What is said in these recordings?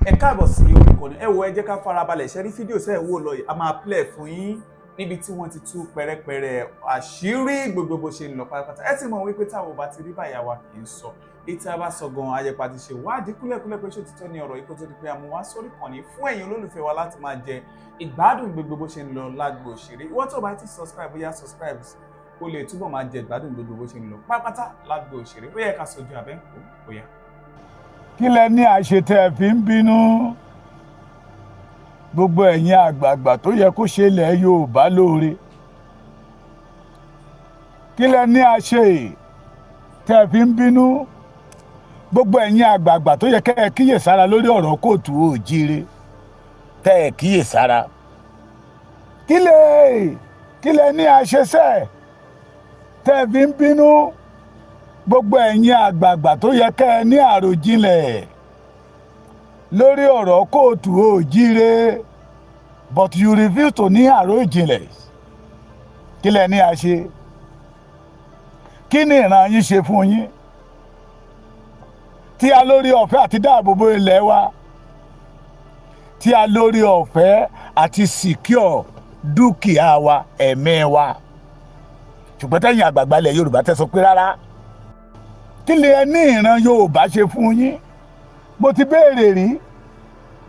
ẹ káàbọ̀ sí orí ìkànnì ẹ wo ẹ jẹ́ ká farabalẹ̀ ṣe rí fídíò sẹ́ ẹ̀ wò lọ yìí a máa play fún yín níbi tí wọ́n ti tú pẹ̀rẹ̀pẹ̀rẹ̀ àṣírí gbogbo bó ṣe ń lọ pátápátá ẹ ti mọ̀ wípé táwọn ò bá ti rí báyà wa kì í sọ ètò àbá sọ gan ayẹpa ti ṣe wádìí kúlẹ̀kúlẹ̀ pé ṣòtítọ́ ni ọ̀rọ̀ yìí kó tó di pé a mú wá sórí ìkànnì fún ẹ̀yin olólùfẹ́ wa láti máa jẹ ìgbádùn gbogbo bó ṣe ń lọ lágbo òṣèré ìwọ tó bá ti subscribe bóyá subscribe kó lè túbọ̀ máa jẹ ìgbádùn gbogbo bó ṣe ń lọ pátápátá lágbo òṣèré ó yẹ ká sojú abẹ́ǹkó bóyá. kí lẹ ní àṣetẹ ẹ fi ń bínú gbogbo ẹ̀yin àgbààgbà tó yẹ kó ṣe ilẹ̀ Yorùbá lóore kí lẹ ní àṣe tẹ ẹ fi ń bínú gbogbo ẹ̀yin àgbààgbà tó yẹ kẹ́ ẹ kíyèsára lórí ọ̀rọ̀ kóòtù òjíire tẹ ẹ kíyèsára kí lẹ ní àṣesẹ tẹ ẹ fi ń bínú gbogbo ẹ̀yin àgbààgbà tó yẹ kẹ́ ẹ ní àròjinlẹ̀ lórí ọ̀rọ̀ kóòtù òjíire but you refuse to ní àròjinlẹ̀ kí lẹ ní àṣe kí ni ìran yín ṣe fún yín tí a lórí ọ̀fẹ́ àti dáàbòbò ilẹ̀ wa tí a lórí ọ̀fẹ́ àti secure dúkìá wa ẹ̀mí wa ṣùgbọ́n tẹ̀yin àgbààgbà ilẹ̀ Yorùbá tẹ́ sọ pé rárá kí lè ní ìran Yorùbá ṣe fún yín mo ti béèrè rí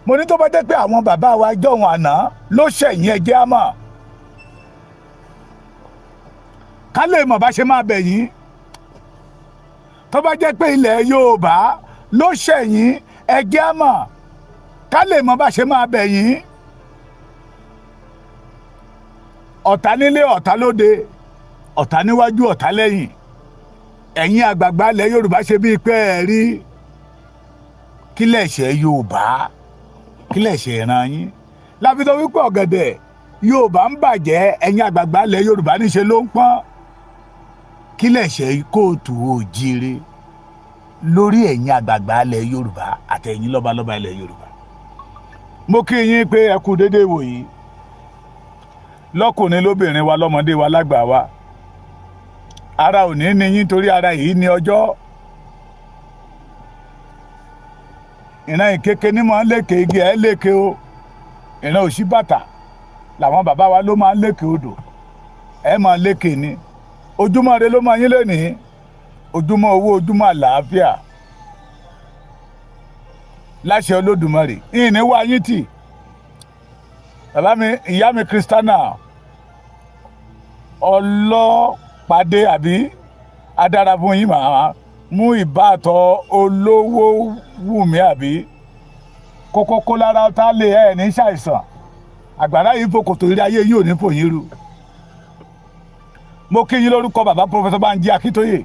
mo ní tó bá jẹ́ pé àwọn bàbá wa jọ̀wọ́n àná ló ṣẹ̀yìn ẹjẹ́ àmọ́ ká lè mọ̀ bá ṣe máa bẹ̀ yín tó bá jẹ́ pé ilẹ̀ Yorùbá ló ṣẹ̀yìn ẹjẹ́ àmọ́ ká lè mọ̀ bá ṣe máa bẹ̀ yín ọ̀tá nílé ọ̀tá lóde ọ̀tá níwájú ọ̀tá lẹ́yìn ẹ̀yin àgbààgbà ilẹ̀ Yorùbá ṣe bíi pé ẹ rí kí lẹ̀ṣẹ̀ Yorùbá kí lẹ̀ṣẹ̀ ìran yín láfi tó wípé ọ̀gẹ̀dẹ̀ Yorùbá ń bàjẹ́ ẹ̀yin àgbààgbà ilẹ̀ Yorùbá níṣe ló ń pọ́n kí lẹ̀ṣẹ̀ kóòtù òjíire lórí ẹ̀yin àgbààgbà ilẹ̀ Yorùbá àtẹ̀yin lọ́balọ́ba ilẹ̀ Yorùbá mo kí yín pé ẹ kú déédéé wòyí lọ́kùnrin lóbìnrin wa lọ́mọdé wa lágbà wa ara ò ní ní yín torí ara yìí ní ọjọ́ ìran ìkéke ní máa ń lékè igi ẹ̀ lékè o ìran òṣì bàtà làwọn bàbá wa ló máa ń lékè odò ẹ̀ máa lékè ni ojúmọ́ ire ló máa yín lénìí ojúmọ́ owó ojúmọ́ àlàáfíà láṣẹ Olódùmarè ìní wá yín tì bàbá mi ìyá mi Kristiana Pade àbí adára fún yín màá mú ìbátan olówó wù mí àbí kókókó lára tá lè ẹ ní ṣàìsàn àgbàrá yìí fòkòtò ilé ayé yìí ò ní fòyín ru mo kí yín lórúkọ bàbá pọfẹsọ Bánjí Akíntóyè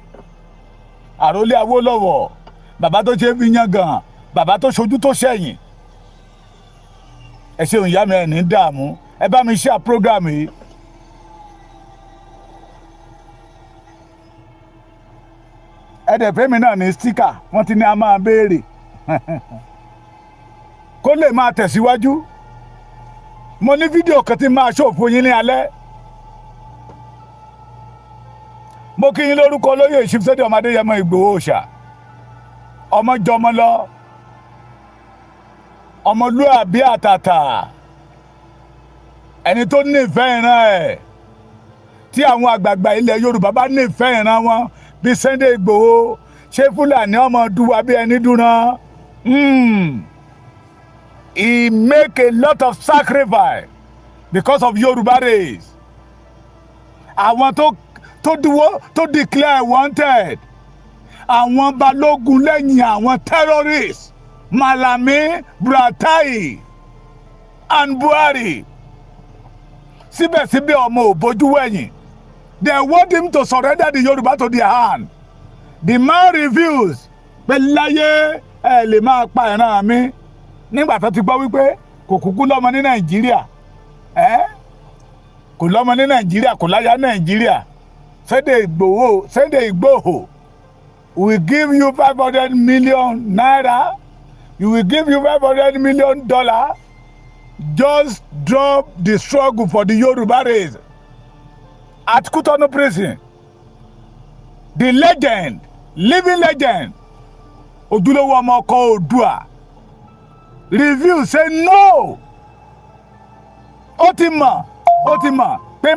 àrólé Awólọ́wọ̀ bàbá tó ṣe fi yan gan bàbá tó ṣojú tó ṣẹ̀yìn ẹ ṣeun ìyá mi ẹ ní dààmú ẹ bá mi share program yìí ẹ̀dẹ̀ fẹ́mi náà ní stíkà wọ́n ti ní a máa béèrè kó lè máa tẹ̀síwájú mo ní fídíò kan tí máa ṣòfò yín ní alẹ́ mo kí yín lórúkọ olóyè ìṣífẹ́dẹ̀ ọmọ Adéyẹmọ Ìgbòho Òòṣà ọmọ jọmọ lọ ọmọlúàbí àtàtà ẹni tó nífẹ̀ẹ́ ìran ẹ̀ tí àwọn àgbààgbà ilẹ̀ Yorùbá bá nífẹ̀ẹ́ ìran wọn bí Sunday Igboho ṣé Fúlàní ọmọ dùwà bí ẹni dúnà he make a lot of sacrifice because of Yorùbá race àwọn tó declare wanted àwọn balógun lẹ́yìn àwọn terrorists Malami, Buratai and Buhari síbẹ̀síbẹ̀ ọmọ ò bójú wẹ̀yìn. They want him to surrender the Yoruba to their hand. The man refused. Pé láyé ẹ lè máa pa ìran mi nígbà tó ti gbọ́ wípé kò kúkú lọ́mọ ní Nàìjíríà. Kò lọ́mọ ní Nàìjíríà, kò láyà Nàìjíríà. Sunday Igboho will give you 500 million naira. You will give you $500 million. Just drop the struggle for the Yoruba race. At Kutonu prison, the legend, living legend, ojúlówó ọmọ ọkọ Oòduà review say no. Ó ti mọ̀ pé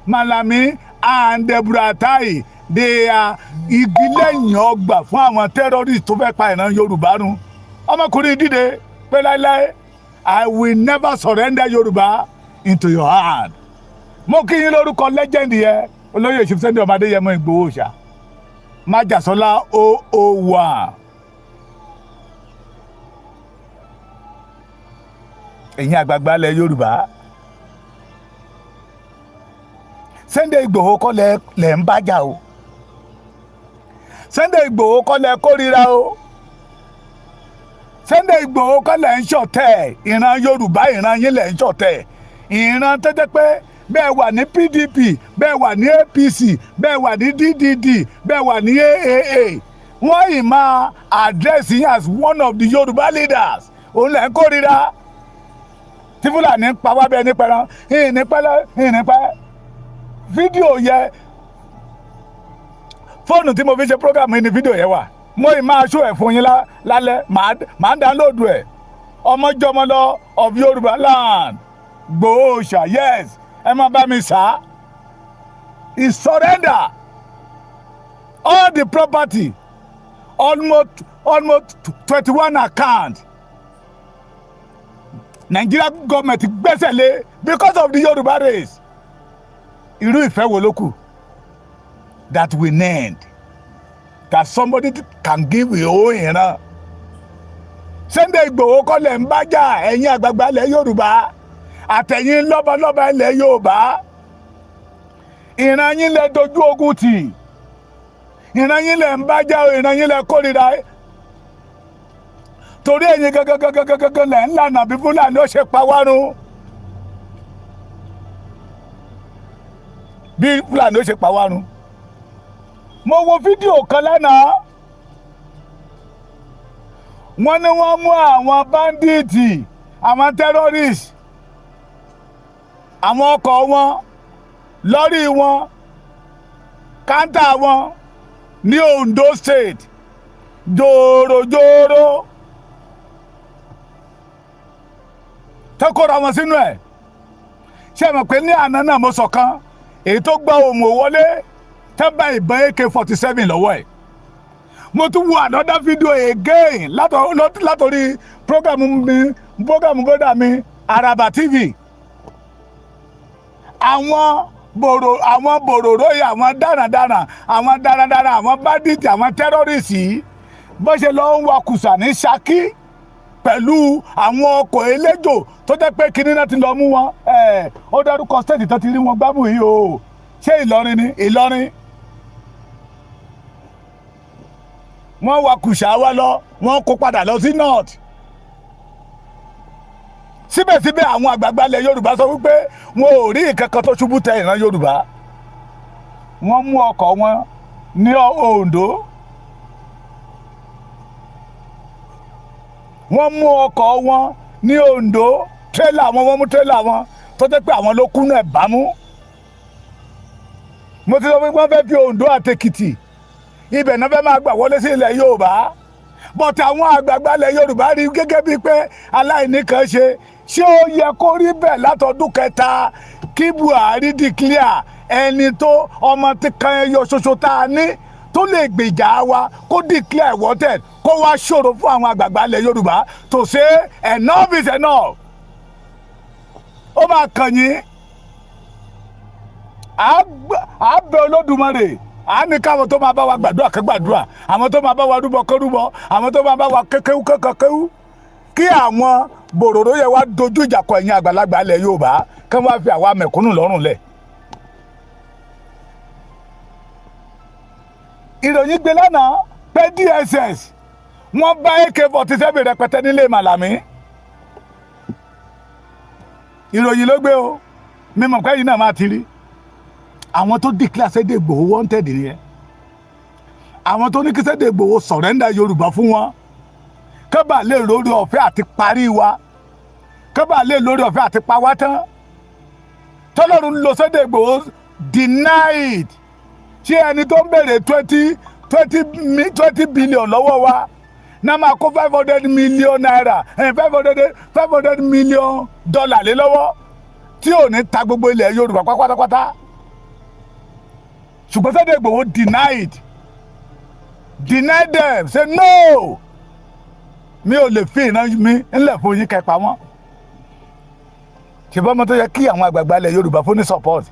Malami and Buratai they are igi lẹ́yìn ọgbà fún àwọn terrorists tó fẹ́ pa ìran Yorùbá run. Ọmọkùnrin dìde pé láíláí I will never surrender Yorùbá into your hand. Mo kí yín lórúkọ legend yẹn olóyè Sunday ọmọ Adéyẹmọ Ìgbòho ṣá Májàsọ́lá 001. Ẹ̀yin àgbààgbà ilẹ̀ Yorùbá Sunday Ìgbòho kọ́ lẹ̀ ń bájà o. Sunday Ìgbòho kọ́ lẹ̀ kórìíra o. Sunday Ìgbòho kọ́ lẹ̀ ń ṣọ̀tẹ̀ ìran Yorùbá ìran yín lẹ̀ ń ṣọ̀tẹ̀ ìran tó jẹ́ pé bẹ́ẹ̀ wà ní PDP bẹ́ẹ̀ wà ní APC bẹ́ẹ̀ wà ní DDD bẹ́ẹ̀ wà ní AAA wọ́n yìí máa address yín as one of the Yorùbá leaders òun lẹ̀ ń kórìíra tí Fúlàní pa wá bẹ́ẹ̀ nípẹ́rán ìnípẹ́ fídíò yẹ fóònù tí mo fi ṣe program yìí ni fídíò yẹn wà mo ì máa ṣó ẹ̀ fún yín lálẹ́ màá download ẹ̀ ọmọjọmọlọ of Yorùbá land Gbòòṣà yes ẹ máa bá mi sá he surrender all the property almost 21 account Nigeria government gbẹ́sẹ̀ lé because of the Yorùbá race. Irú ìfẹ́ wo ló kù that we need that somebody can give you own ìran. Sunday Igboho kọ́ lẹ̀ ń bájà ẹ̀yin àgbààgbà ilẹ̀ Yorùbá àtẹ̀yin lọ́balọ́ba ilẹ̀ Yorùbá ìran yín lẹ dojú ogun tì ìran yín lẹ ń bájà ìran yín lẹ kórìíra torí ẹ̀yin gangan lẹ̀ ń lànà bí Fúlàní ó ṣe pa wá run. Bí Fúlàní ó ṣe pa wá run. Mo wo fídíò kan lánàá wọ́n ní wọ́n mú àwọn báńdíìtì àwọn terrorists àwọn ọkọ̀ wọn lọ́rí wọn káńtà wọn ní Ondo State jòròjòrò tẹ́kọ̀ọ́ra wọn sínú ẹ̀ ṣé mọ̀ pé ní àná náà mo sọ kan èyí tó gba òmò wọlé tẹ́bà ìbọn AK-47 lọ́wọ́ ẹ̀ mo tún wo another video again látòrí program bọ́dà mi Araba TV àwọn bòròró yìí àwọn dáradára àwọn bandits àwọn terrorists yìí bó ṣe lọ ń wakùsà ní Ṣakí pẹ̀lú àwọn ọkọ̀ eléjò tó jẹ́ pé kinní náà ti lọ mú wọn ó dárúkọ state tó ti rí wọn gbámú yìí o ṣé Ìlọrin ni Ìlọrin wọ́n wakùsà wá lọ wọ́n kó padà lọ sí north síbẹ̀síbẹ̀ àwọn àgbààgbà ilẹ̀ Yorùbá sọ wípé wọn ò rí ìkankan tó ṣubú tẹ ìran Yorùbá wọ́n mú ọkọ̀ wọn ní Ondo wọ́n mú ọkọ̀ wọn ní Ondo tírélà wọn wọ́n mú tírélà wọn tó jẹ́ pé àwọn ló kúnnú ẹ̀ bámú mo ti sọ pé wọ́n fẹ́ fi Ondo àtèkìtì ibẹ̀ náà fẹ́ máa gbà wọlé sí ilẹ̀ Yorùbá bọ́tà àwọn àgbààgbà ilẹ̀ Yorùbá rí gẹ́gẹ́ bíi pé aláìní kan ṣe ó yẹ kó rí bẹ́ẹ̀ látọdún kẹta kí Buhari declare ẹni tó ọmọ tí kan ẹyọ ṣoṣo tá a ní tó lè gbèjà wa kó declare wanted kó wá ṣòro fún àwọn àgbààgbà ilẹ̀ Yorùbá to say enough is enough ó máa kàn yín àbẹ̀ Olódùmarè a ní káwọn tó máa bá wa gbàdúrà kẹ́ gbàdúrà àwọn tó máa bá wa rúbọ kẹ́ rúbọ àwọn tó máa bá wa kékéwú kékéwú kí àwọn bòròró yẹ wá dojú ìjà kọ ẹ̀yin àgbàlagbà ilẹ̀ Yorùbá kí wọ́n fi àwa mẹ̀kúnnù lọ́rùn lẹ̀. ìròyìn gbé lánàá pé DSS wọ́n bá AK-47 rẹpẹtẹ nílé Màlàmí ìròyìn ló gbé o mímọ̀ pé yìí náà máa ti rí àwọn tó declare Sunday Igboho wanted nìyẹn àwọn tó ní kí Sunday Igboho surrender Yorùbá fún wọn kẹ́bà lè lórí ọ̀fẹ́ àti parí wa kẹ́bà lè lórí ọ̀fẹ́ àti pa wá tán tọ́lọ́run lo Sunday Igboho denied ṣé ẹni tó ń béèrè 20 billion lọ́wọ́ wa náà máa kó $500 million $500 million lé lọ́wọ́ tí ò ní ta gbogbo ilẹ̀ Yorùbá pátápátá. ṣùgbọ́n Sunday Igboho denied them, say no, mi ò lè fi iná mi ńlẹ̀ fún yín kẹpa wọn. ṣùgbọ́n mo tó yẹ kí àwọn àgbààgbà ilẹ̀ Yorùbá fún ní support.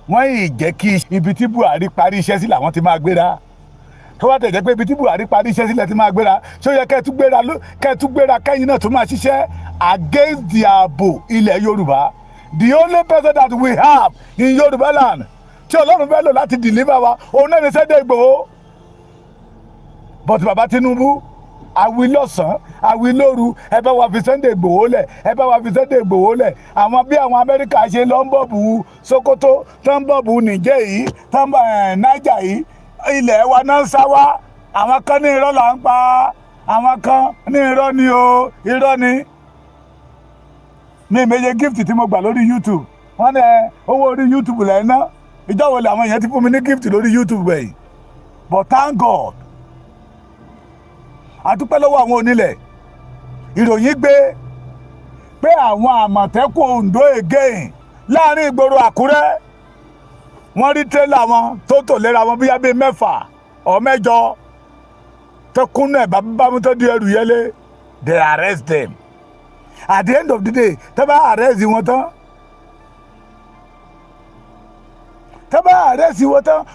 wọ́n yìí jẹ́ kí ibi tí Buhari parí iṣẹ́ sí làwọn ti máa gbéra. tó bá tẹ̀ jẹ́ pé ibi tí Buhari parí iṣẹ́ sílẹ̀ ti máa gbéra, ṣó yẹ kẹ́ ẹ tún gbéra kẹ́yìn náà tó máa ṣiṣẹ́ against the ààbò ilẹ̀ Yorùbá. The only person that we have in Yoruba land tí Ọlọ́run fẹ́ lò láti deliver wa òun náà ni Sunday Igboho. But bàbá Tinubu, àwí lọ́sàn-án àwí lóru, ẹ bá wa fi Sunday Igboho lẹ̀, ẹ bá wa fi Sunday Igboho lẹ̀. Àwọn bí àwọn Amẹ́ríkà ṣe lọ ń bọ̀bù Sokoto, tó ń bọ̀bù Niger yìí, tó ń bọ̀ Niger yìí, ilẹ̀ wa náà ń sá wá. Àwọn kan ní irọ́ là ń pa, àwọn kan ní irọ́ ni o, irọ́ ni. Mi méje gift tí mo gbà lórí YouTube, wọ́n ní owó orí YouTube lẹ̀ ná. Ìjọ́ wo làwọn èèyàn ti fún mi ní gift lórí YouTube bẹ́ẹ̀. But thank God, àdúpẹ́ lọ́wọ́ àwọn onílẹ̀. Ìròyìn gbé pé àwọn Àmọ̀tẹ́kùn Ondo again láàrin ìgboro Àkúrẹ́, wọ́n rí tírélà wọn tó tò léra wọn bíyá bíi 6 or 8 tó kúnnú ẹ̀ bámú tó di ẹrù yẹlé. They arrest them. At the end of the day, tẹ́ bá arrest wọn tán,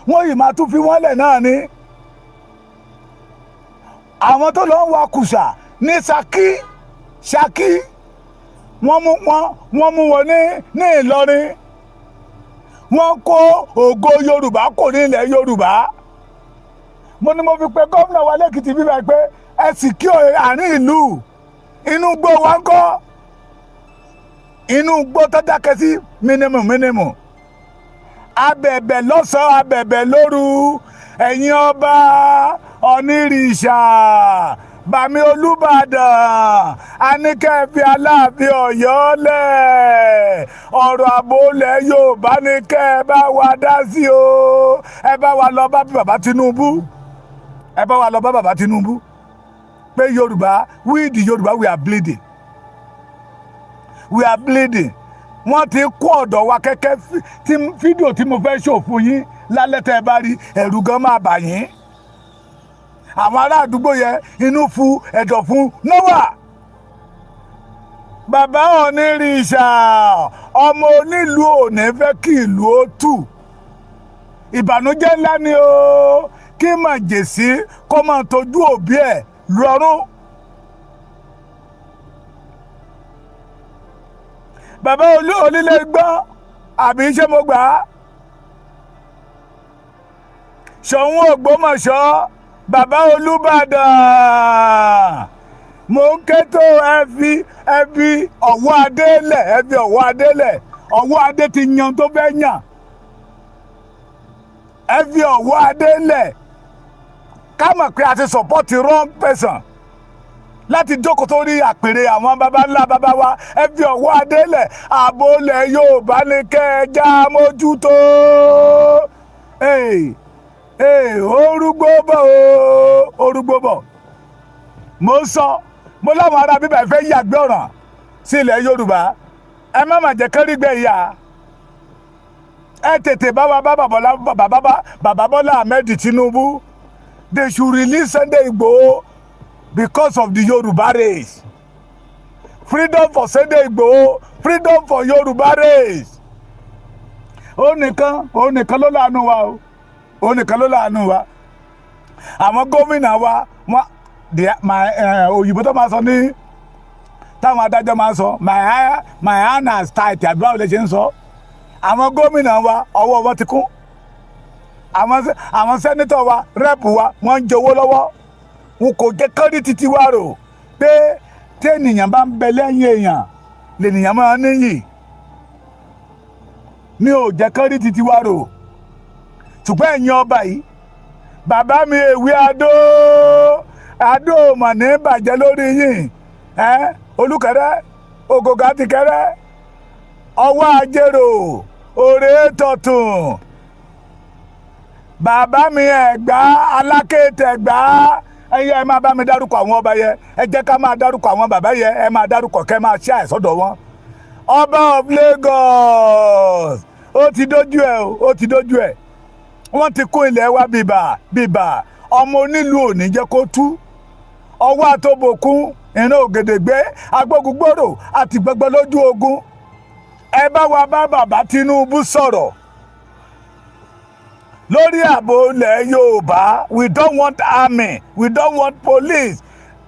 wọ́n yìí máa tún fi wọ́n lẹ̀ náà ni. Àwọn tó lọ ń wa kùsà ní Ṣakí wọ́n mú wọn ní Ìlọrin. Wọ́n kó ògo Yorùbá kò ní ilẹ̀ Yorùbá. Mo ní mo fi pé gómìnà wa lẹ́kìtì bíbá pé ẹ sì kí àárín ìlú. Inú gbó wa ń kọ́, inú gbó tó dákẹ́ sí mínímù. Abẹ̀bẹ̀ lọ́sàn-án, abẹ̀bẹ̀ lóru, ẹ̀yin ọba onírìṣà, Bàmí Olúbàdàn, Àníkẹ́ fi Aláàfin Ọ̀yọ́ lẹ̀. Ọ̀rọ̀ ààbò ilẹ̀ Yorùbá ní kẹ́ ẹ bá wa dá sí o. Ẹ bá wa lọ bá bàbá Tinubu. Pé Yorùbá, we the Yorùbá, we are bleeding. Wọ́n ti kó ọ̀dọ̀ wa kẹ́kẹ́ tí fídíò tí mo fẹ́ ṣò fún yín lálẹ́ tẹ́ ẹ bá rí ẹ̀rù gan máa bà yín. Àwọn ará àdúgbò yẹn inú fu ẹ̀dọ̀ fún Noah. Bàbá onírìṣà, ọmọ onílùú ò ní fẹ́ kí ìlú ó tù. Ìbànújẹ́ ńlá ni o, kí màjèsí kó máa tọ́jú òbí ẹ̀ lọ́rùn. Bàbá onílé gbọ́n àbí ṣé mo gbà á? Ṣọ̀ún Ògbómọ̀ṣọ́, bàbá Olúbàdàn, mo ń ké tó ẹ fi ọ̀wọ́ adé lẹ̀. Ọ̀wọ́ adé ti yan tó fẹ́ yàn. Ẹ fi ọ̀wọ́ adé lẹ̀. Ká mọ̀ pé a ti support wrong person láti jókòó tó rí àpèrè àwọn baba ńlá baba wa. Ẹ fi ọ̀wọ́ adé lẹ̀. Ààbò ilẹ̀ Yorùbá ní kẹ́ ẹ já mójútó. Orúgbó bọ̀. Mo sọ, mo láwọn ará bíbẹ̀ fẹ́ yàgbé ọ̀ràn sí ilẹ̀ Yorùbá. Ẹ má mà jẹ́ kán rí gbé ìyá. Ẹ tètè bá wa bá bàbá Bọ́lá Ahmed Tinubu. They should release Sunday Igboho because of the Yoruba race. Freedom for Sunday Igboho, freedom for Yoruba race. Ó nìkan ló láàánú wa o. Àwọn gómìnà wa, òyìnbó tó máa sọ ní táwọn adájọ́ máa sọ, my hand has tight, àbí báwo lè ṣe ń sọ. Àwọn gómìnà wa ọwọ́ wọn ti kún. Àwọn sẹ́nítọ̀ wa, rẹ́pù wa, wọ́n ń jowó lọ́wọ́. Wọn kò jẹ́ kọ́rí títí wá rò pé tí ènìyàn bá ń bẹ lẹ́yìn èèyàn lènìyàn máa níyì. Ní ò jẹ́ kọ́rí títí wá rò. Ṣùgbọ́n ẹ̀yin ọba yìí, bàbá mi èwe Adó mọ̀ ní bàjẹ́ lórí yìí. Olúkẹrẹ, Ògògà ti kẹrẹ, ọwọ́ àjèrò, òré tọ̀tùn. bàbá mi Ẹ̀gbá Alákété Ẹ̀gbá ẹ máa bá mi dárúkọ àwọn ọba yẹn, ẹ jẹ́ ká máa dárúkọ àwọn bàbá yẹn, ẹ máa dárúkọ kẹ́ máa ṣe àìsọ́dọ̀ wọn. Ọba of Lagos ó ti dójú ẹ̀ ó ti dójú ẹ̀, wọ́n ti kó ilẹ̀ wa bíbà ọmọ onílùú ò ní jẹ́ kó tú. Ọwọ́ àtòbòkun ìran Ògèdèngbé agbógungbòrò àti gbogbo lójú ogun. Ẹ bá wa bá bàbá Tinubu sọ̀rọ̀ lórí ààbò ilẹ̀ Yorùbá. We don't want army, we don't want police.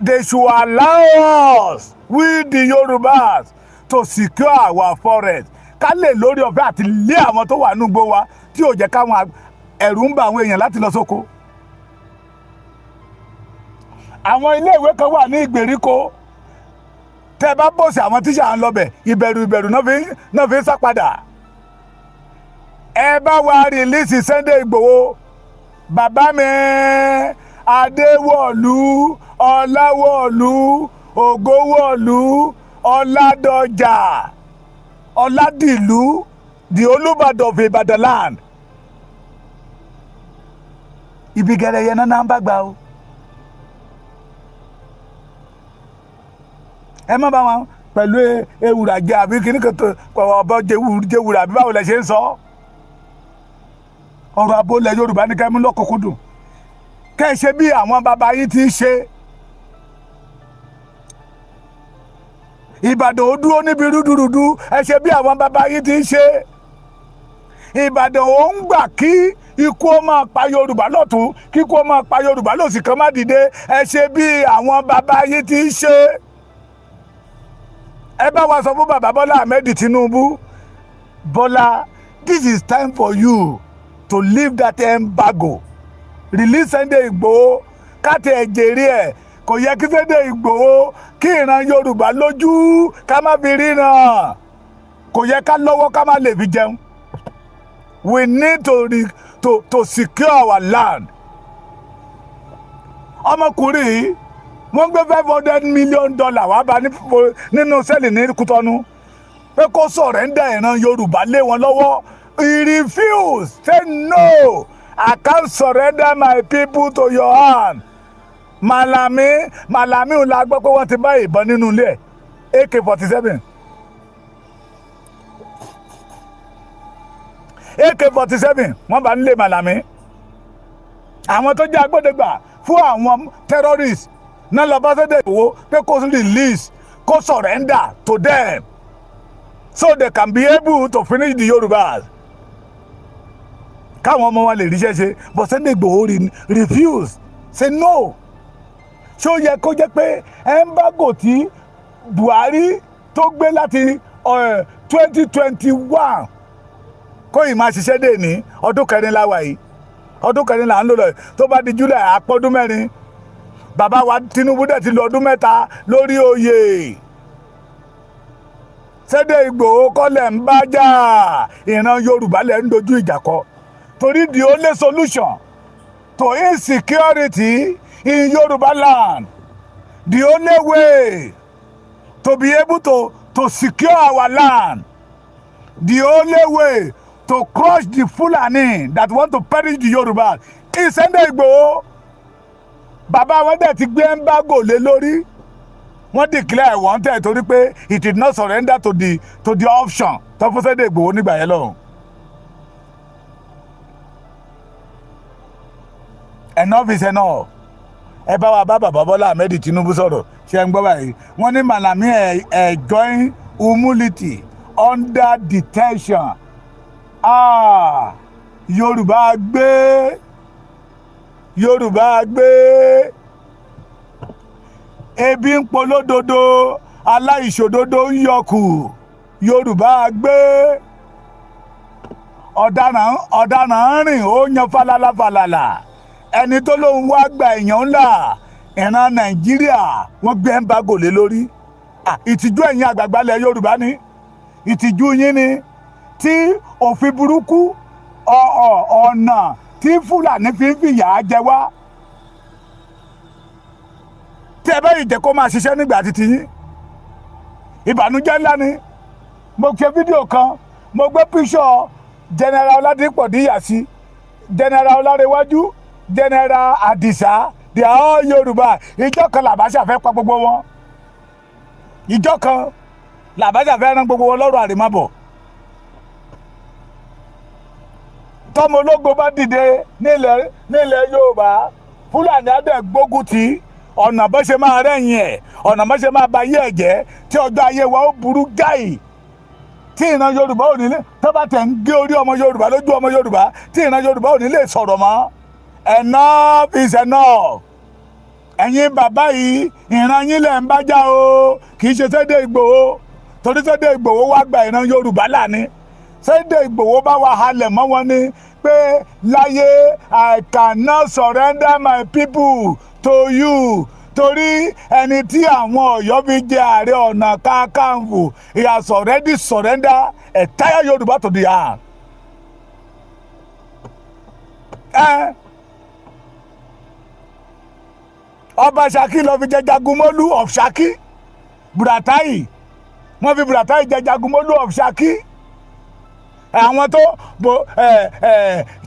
They should allow us, we the Yorùbás, to secure our forest. Ká lè lórí ọ̀fẹ́ àti lé àwọn tó wà núgbó wa tí ò jẹ́ káwọn ẹ̀rù ń bà àwọn èèyàn láti lọ sóko. Àwọn ilé ìwé kan wà ní ìgbèríko, tẹ́ bá bọ́ọ̀sì àwọn tíṣà ń lọbẹ̀ ìbẹ̀rù náà fi ń sá padà. Ẹ bá wa rìlíìsì Sunday Igboho, bàbá mi Adéwọ̀lú Ọláwọ̀lú Ògówọ̀lú Ọládọjà Ọládìlú, the Olúbàdàn of Ìbàdàn land. Ibi gẹ̀rẹ̀ yẹn náà ń bá gbà o. Ẹ má bá wọn pẹ̀lú ewùrà jẹ àbí kíní kan tó ọ̀bọ jẹwùrà àbí báwo lẹ ṣe ń sọ. Ọ̀rọ̀ ààbò ilẹ̀ Yorùbá ní kẹ́mú lọ́kùnkúndùn. Kẹ́ ẹ ṣe bí àwọn bàbá yín ti ń ṣe. Ìbàdàn ó dúró níbi rúdurùdu, ẹ ṣe bí àwọn bàbá yín ti ń ṣe. Ìbàdàn ó ń gbà kí ikú ó máa pa Yorùbá lọ́tún, kí ikú ó máa pa Yorùbá lòsì kan má dìde, ẹ ṣe bí àwọn bàbá yín ti ń ṣe. Ẹ bá wa sọ fún bàbá Bọ́lá Ahmed Tinubu, Bọ́lá, this is time for you to leave that embargo. Release Sunday Igboho, káti ẹ̀jẹ̀rí ẹ̀. Kò yẹ kí Sunday Igboho kí ìran Yorùbá lójú ká má fi ríran. Kò yẹ ká lọ́wọ́ ká má lè fi jẹun. We need to secure our land. Ọmọkùnrin yìí wọ́n gbé $500 million wá bá nínú sẹ́ẹ̀lì ní Kútọ́nù pé kó sọ̀rẹ́ńdà ìran Yorùbá lé wọn lọ́wọ́. He refused, say no, I can't surrender my people to your hand. Malami ò la gbọ́ pé wọ́n ti bá ìbọn nínú ilé AK-47. AK-47 wọ́n bá nílé Malami. Àwọn tó jẹ́ agbódegbà fún àwọn terrorists náà lọ bá Sunday Igboho pé kó release, kó surrender to them so they can be able to finish the Yorubas. Káwọn ọmọ wọn lè ríṣẹ́ ṣe, but Sunday Igboho refuse, say no. Ṣé ó yẹ kó jẹ́ pé embargo tí Buhari tó gbé láti 2021 kó ì máa ṣiṣẹ́ dé ní ọdún kẹrin láwa yìí, ọdún kẹrin là ń lò lọ, tó bá di July àpọ́dún mẹ́rin. Bàbá wa Tinubu dẹ̀ ti lọ ọdún mẹ́ta lórí oyè. Sunday Igboho kọ́lẹ̀ ń bá jà, ìran Yorùbá lẹ̀ ń dojú ìjà kọ. Torí the only solution to insecurity in Yoruba land, the only way to be able to secure our land, the only way to crush the Fulani that want to perish the Yorubas is Sunday Igboho. Bàbá wọn dẹ̀ ti gbé embargo lé lórí. Wọ́n declare wanted torí pé he did not surrender to the option tó fún Sunday Igboho nígbà yẹn lọ́hùn. Enough is enough. Ẹ bá wa bá bàbá Bọ́lá Ahmed Tinubu sọ̀rọ̀, ṣe ń gbọ́ báyìí. Wọ́n ní Malami join humility under detention. Yorùbá gbé. Yorùbá gbé. Ebi ń polódodo, aláìṣòdodo ń yọkù. Yorùbá gbé. Ọ̀daràn rìn ó yan falala. Ẹni tó lóun wá gba èèyàn ńlá ìran Nàìjíríà wọ́n gbé embargo lé lórí. Ìtìjú ẹ̀yin àgbààgbà ilẹ̀ Yorùbá ni, ìtìjú yín ni, tí òfin burúkú ọ̀nà tí Fúlàní fi ń fìyà jẹ wá. Tí ẹ bá yìí jẹ́ kó máa ṣiṣẹ́ nígbà títí yín, ìbànújẹ́ ńlá ni. Mo ṣe fídíò kan, mo gbé píṣọ̀ General Ọládípọ̀ Díyàsí General Ọlárẹ̀wájú, General Adisa, they are all Yorùbá. Ìjọ kan l'Abacha fẹ́ pa gbogbo wọn. Ìjọ kan l'Abacha fẹ́ rán gbogbo wọn lọ́rùn àrèmábọ̀. Tọ́mọ ológo bá dìde nílẹ̀ Yorùbá, Fúlàní á dẹ̀ gbógun tì ọ̀nà bó ṣe máa rẹ́yìn ẹ̀, ọ̀nà bó ṣe máa ba ayé ẹ̀ jẹ́, tí ọjọ́ ayé wa ó burú jáì. Tí ìran Yorùbá ò ní lè tó bá tẹ̀ ń gé orí ọmọ Yorùbá lójú ọmọ Yorùbá, tí ìran Yorùbá ò ní lè sọ̀rọ̀ mọ́. Enough is enough. Ẹ̀yin bàbá yìí, ìran yín lẹ̀ ń bá jà o, kì í ṣe Sunday Igboho. Torí Sunday Igboho wá gba ìran Yorùbá là ní. Sunday Igboho bá wà halẹ̀ mọ́ wọn ní pé láyé I cannot surrender my people to you. Torí ẹni tí àwọn Ọ̀yọ́ fi jẹ Ààrẹ Ọ̀nà Kakanfò, he has already surrendered entire Yorùbá to the hand. Ọba Ṣakí lọ fi jẹ Jagunmólú of Ṣakí. Buratai wọ́n fi Buratai jẹ Jagunmólú of Ṣakí. Àwọn tó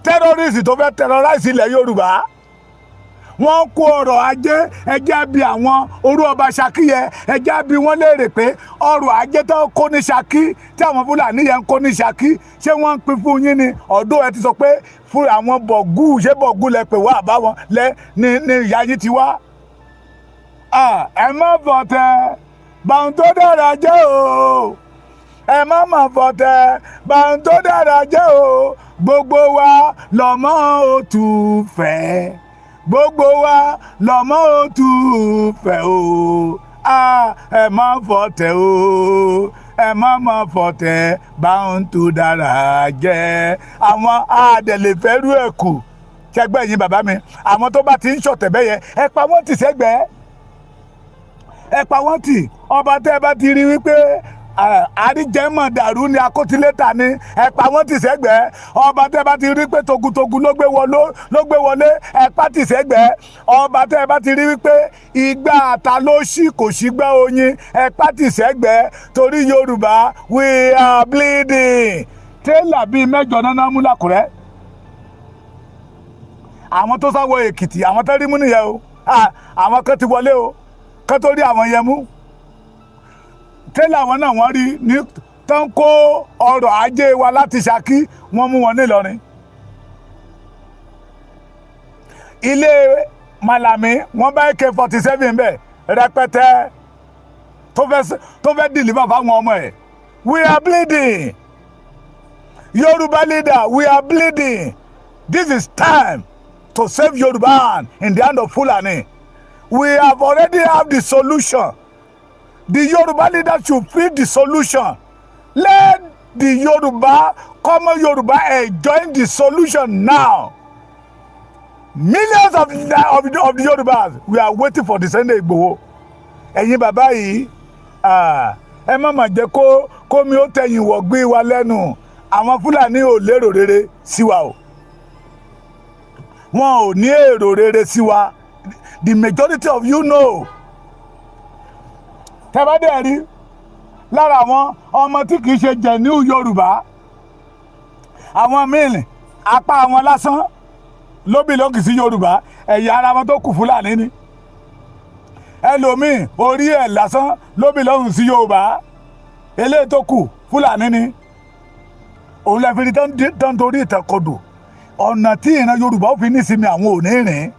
terrorist tó fẹ́ terrorize ilẹ̀ Yorùbá, wọ́n kó ọrọ̀ ajé ẹjẹ́ bí àwọn orú ọba Ṣakí yẹn, ẹjẹ́ bí wọ́n léèrè pé ọrọ̀ ajé tó kó ní Ṣakí tí àwọn Fúlàní yẹn ń kó ní Ṣakí ṣé wọ́n ń pín fún yín ni? Ọ̀dọ́ ẹ ti sọ pé fún àwọn bọ̀gú, ṣé bọ̀gú lẹ pè wá àbáwọn lẹ ní ìyá yín ti wá. Ẹ má fọ̀tẹ̀ bàun tó dára jẹ́ o, ẹ má mà fọ̀tẹ̀ bàun tó dára jẹ́ o, gbogbo wa lọ́mọ òtúfẹ́, gbogbo wa lọ́mọ òtúfẹ́ o. Ẹ má fọ̀tẹ̀ o, ẹ má mà fọ̀tẹ̀ bàun tó dára jẹ́. Àwọn àdẹ̀lẹ̀ fẹ́rú ẹ̀ kù kẹgbẹ́ yín bàbá mi, àwọn tó bá ti ń ṣọ̀tẹ̀ bẹ́yẹ ẹ pa wọ́n tì sẹ́gbẹ̀ẹ́, ẹ pa wọ́n tì. Ọba tẹ́ ẹ bá ti rí wípé àríjẹmọ̀ dàrú ni akótilétà ni, ẹ pa wọ́n tì sẹ́gbẹ̀ẹ́. Ọba tẹ́ ẹ bá ti rí pé togutogu ló gbé wọlé, ẹ pa tì sẹ́gbẹ̀ẹ́. Ọba tẹ́ ẹ bá ti rí wípé igbá ata ló ṣì kò ṣígbá oyin, ẹ pa tì sẹ́gbẹ̀ẹ́. Torí Yorùbá we are bleeding. Tẹ́lá bíi mẹ́jọ náná mú l'Àkúrẹ́. Àwọn tó sáwọ Èkìtì, àwọn tó rí mú nìyẹn o. Àwọn kan ti wọlé o, kan tó rí àwọn yẹn mú. Tẹ́lẹ̀ àwọn náà wọ́n rí ní tán kó ọrọ̀ ajé wa láti Ṣakí, wọ́n mú wọn nílọrin. Ilé Màlàmí wọ́n bá AK-47 bẹ̀ rẹpẹtẹ tó fẹ́ dìlíbà fáwọn ọmọ ẹ̀. We are bleeding. Yoruba leader, we are bleeding. This is time to save Yoruba in the hand of Fulani. We have already have the solution. The Yoruba leader should feel the solution. Let the Yoruba, common Yoruba, enjoy the solution now. Millions of the Yorubas, we are waiting for the Sunday Igboho. Ẹ̀yin bàbá yìí, ẹ má mà jẹ́ kó mi ó tẹ̀yìn wọ̀ gbé wa lẹ́nu. Àwọn Fúlàní ò lérò rere sí wa o. Wọn ò ní èrò rere sí wa. The majority of you know. Tẹ́bádé rí lára àwọn ọmọ tí kìí ṣe jẹ̀níù Yorùbá, àwọn míì apá àwọn lásán ló bìlọ́ǹgì sí Yorùbá, ẹ̀yà ara wọn tó kù Fúlàní ni. Ẹlòmíì orí ẹ̀ lásán ló bìlọ́ǹgì sí Yorùbá, eléyìí tó kù Fúlàní ni. Òun lè fi rí tán torí ìtẹ̀kọ̀dù ọ̀nà tí ìran Yorùbá ó fi nísinmi àwọn ò ní rìn.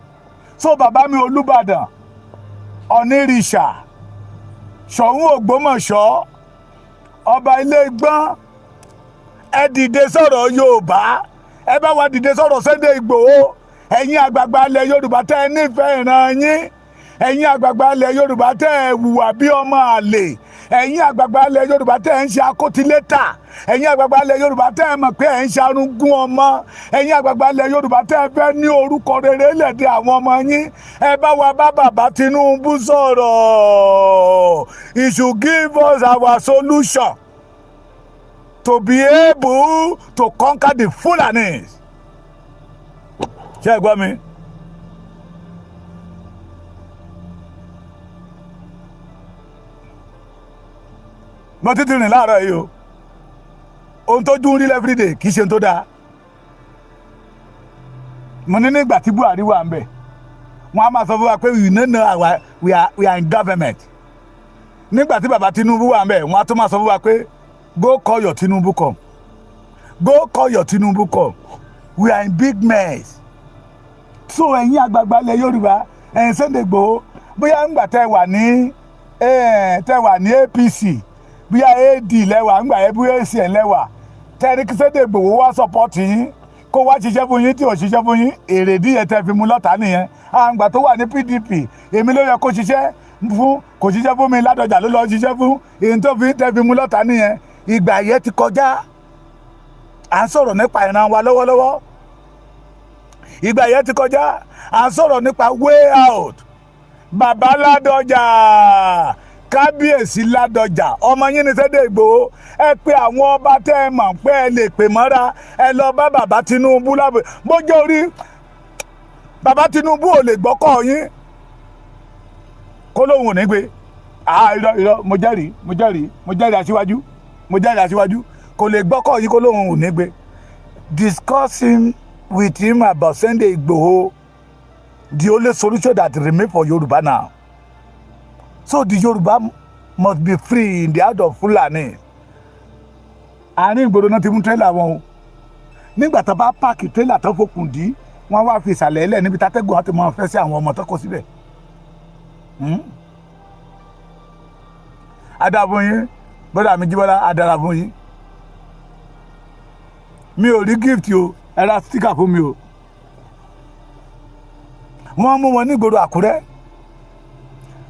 So bàbá mi Olúbàdàn, Ọ̀nìrìṣà, Ṣọ̀ún Ògbómọ̀ṣọ́, ọba Ilé-Ìgbọ́n, ẹ dìde sọ̀rọ̀ Yorùbá, ẹ bá wa dìde sọ̀rọ̀ Sunday Igboho. Ẹ̀yin àgbààgbà ilẹ̀ Yorùbá tẹ́ ẹ nífẹ̀ẹ́ ìran yín, ẹ̀yin àgbààgbà ilẹ̀ Yorùbá tẹ́ ẹ hùwà bí ọmọ àlè, ẹ̀yin àgbààgbà ilẹ̀ Yorùbá tẹ́ ẹ ń ṣe akótilétà, ẹ̀yin àgbààgbà ilẹ̀ Yorùbá tẹ́ ẹ mọ̀ pé ẹ ń ṣe arúgún ọmọ, ẹ̀yin àgbààgbà ilẹ̀ Yorùbá tẹ́ ẹ fẹ́ ní orúkọ rere lẹ́dẹ̀ àwọn ọmọ yín, ẹ bá wa bá bàbá Tinubu sọ̀rọ̀. He should give us our solution to be able to conquer the Fulanis. Ṣé ẹ gbọ́ mi? Mo ti rìn láàárọ̀ yìí o. Ohun tó dún rí everyday kì í ṣe ohun tó dáa. mo ní nígbà tí Buhari wà ń bẹ̀ wọ́n á máa sọ fún wa pé we are in government. Nígbà tí bàbá Tinubu wà ń bẹ̀ wọ́n á tún máa sọ fún wa pé go call your Tinubu come, go call your Tinubu come, we are in big mess. So ẹ̀yin àgbààgbà ilẹ̀ Yorùbá ẹ̀yin Sunday Igboho bóyá ńgbà tẹ́ wà ní APC bóyá AD lẹ́wà ńgbà yẹn bóyá ACN lẹ́wà tẹ́ ní kí Sunday Igboho wá support yín kó wá ṣiṣẹ́ fún yín tí ò ṣiṣẹ́ fún yín èrèdí yẹn tẹ́ fi mú lọ́tà nìyẹn. Àǹgbà tó wà ní PDP èmi ló yẹ kó ṣiṣẹ́ fún kò ṣiṣẹ́ fún mi Ládọjà ló lọ ṣiṣẹ́ fún èyí tó fi tẹ́ fi mú lọ́tà nìyẹn. Ìgbà yẹn ti kọjá à ń sọ̀rọ̀ nípa ìran wa lọ́wọ́lọ́wọ́. Ìgbà yẹn ti kọjá à ń sọ̀rọ̀ nípa way out. Bàbá Ládọjà kábíyèsí Ládọjà ọmọ yín ní Sunday Igboho ẹ pé àwọn ọba tẹ́ ẹ mọ̀ pé ẹ lè pè mọ́ra ẹ lọ bá bàbá Tinubu lábẹ́ bójú orí bàbá Tinubu ò lè gbọ́kọ̀ yín kó lóhùn ò ní gbé irọ́ mo jẹ́rìí aṣíwájú kò lè gbọ́kọ̀ yín kó lóhùn ò ní gbé. Discussing with him about Sunday Igboho the only solution that remain for Yoruba now. So the Yoruba must be free in the heart of Fulani. Àárín ìgboro náà ti mú tírélà wọn o. Nígbà tó bá páàkì tírélà tó fòkùn dí, wọ́n wá fi ìsàlẹ̀ ẹlẹ́ níbi tátẹ́gùn àti máa fẹ́ sí àwọn ọmọ tó kó síbẹ̀. Adáàbò yín, bọ́dà mi Jíbọ́lá, adáàbò yín. Mi ò rí gift o, ẹ ra sticker fún mi o. Wọ́n mú wọn ní ìgboro Àkúrẹ́.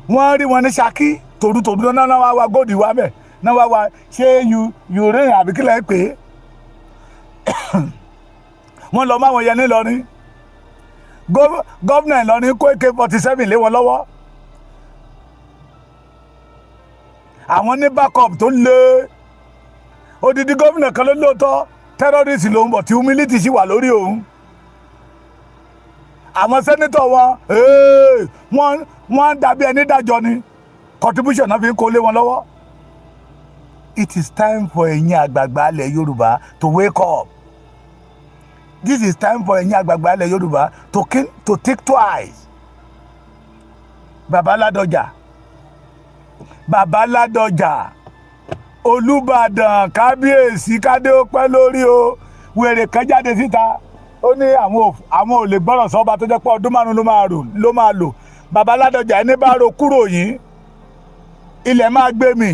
Wọ́n rí wọn ní Ṣakí tòrútòrú náà wá wá góòdì wá bẹ̀ náà wá wá ṣé yùrẹ́yìn àbí kílẹ̀ pé wọ́n lọ máwọn yẹn nílọrin gọ́vnà Ìlọrin kó AK-47 lé wọn lọ́wọ́. Àwọn ní backup tó lé odidi gọ́vnà kan ló lóòótọ́ terrorist lòun bọ̀ tí humility sì wà lórí òun. Àwọn sẹ́nitọ̀ wọ́n dàbí ẹni dájọ́ ni contribution náà fi ń kó lé wọn lọ́wọ́. It is time for ẹ̀yin àgbààgbà ilẹ̀ Yorùbá to wake up. This is time for ẹ̀yin àgbààgbà ilẹ̀ Yorùbá to think twice. Bàbá Ládọjà Olúbàdàn kábíyèsí kádé ó pẹ́ lórí o wèrè kan jáde síta ó ní àwọn ò lè gbọ́rọ̀ sọ́ba tó jẹ́ pé ọdún márùn-ún ló máa lò. Bàbá Ládọjà ẹni bá ro kúrò yín ilẹ̀ máa gbé mi.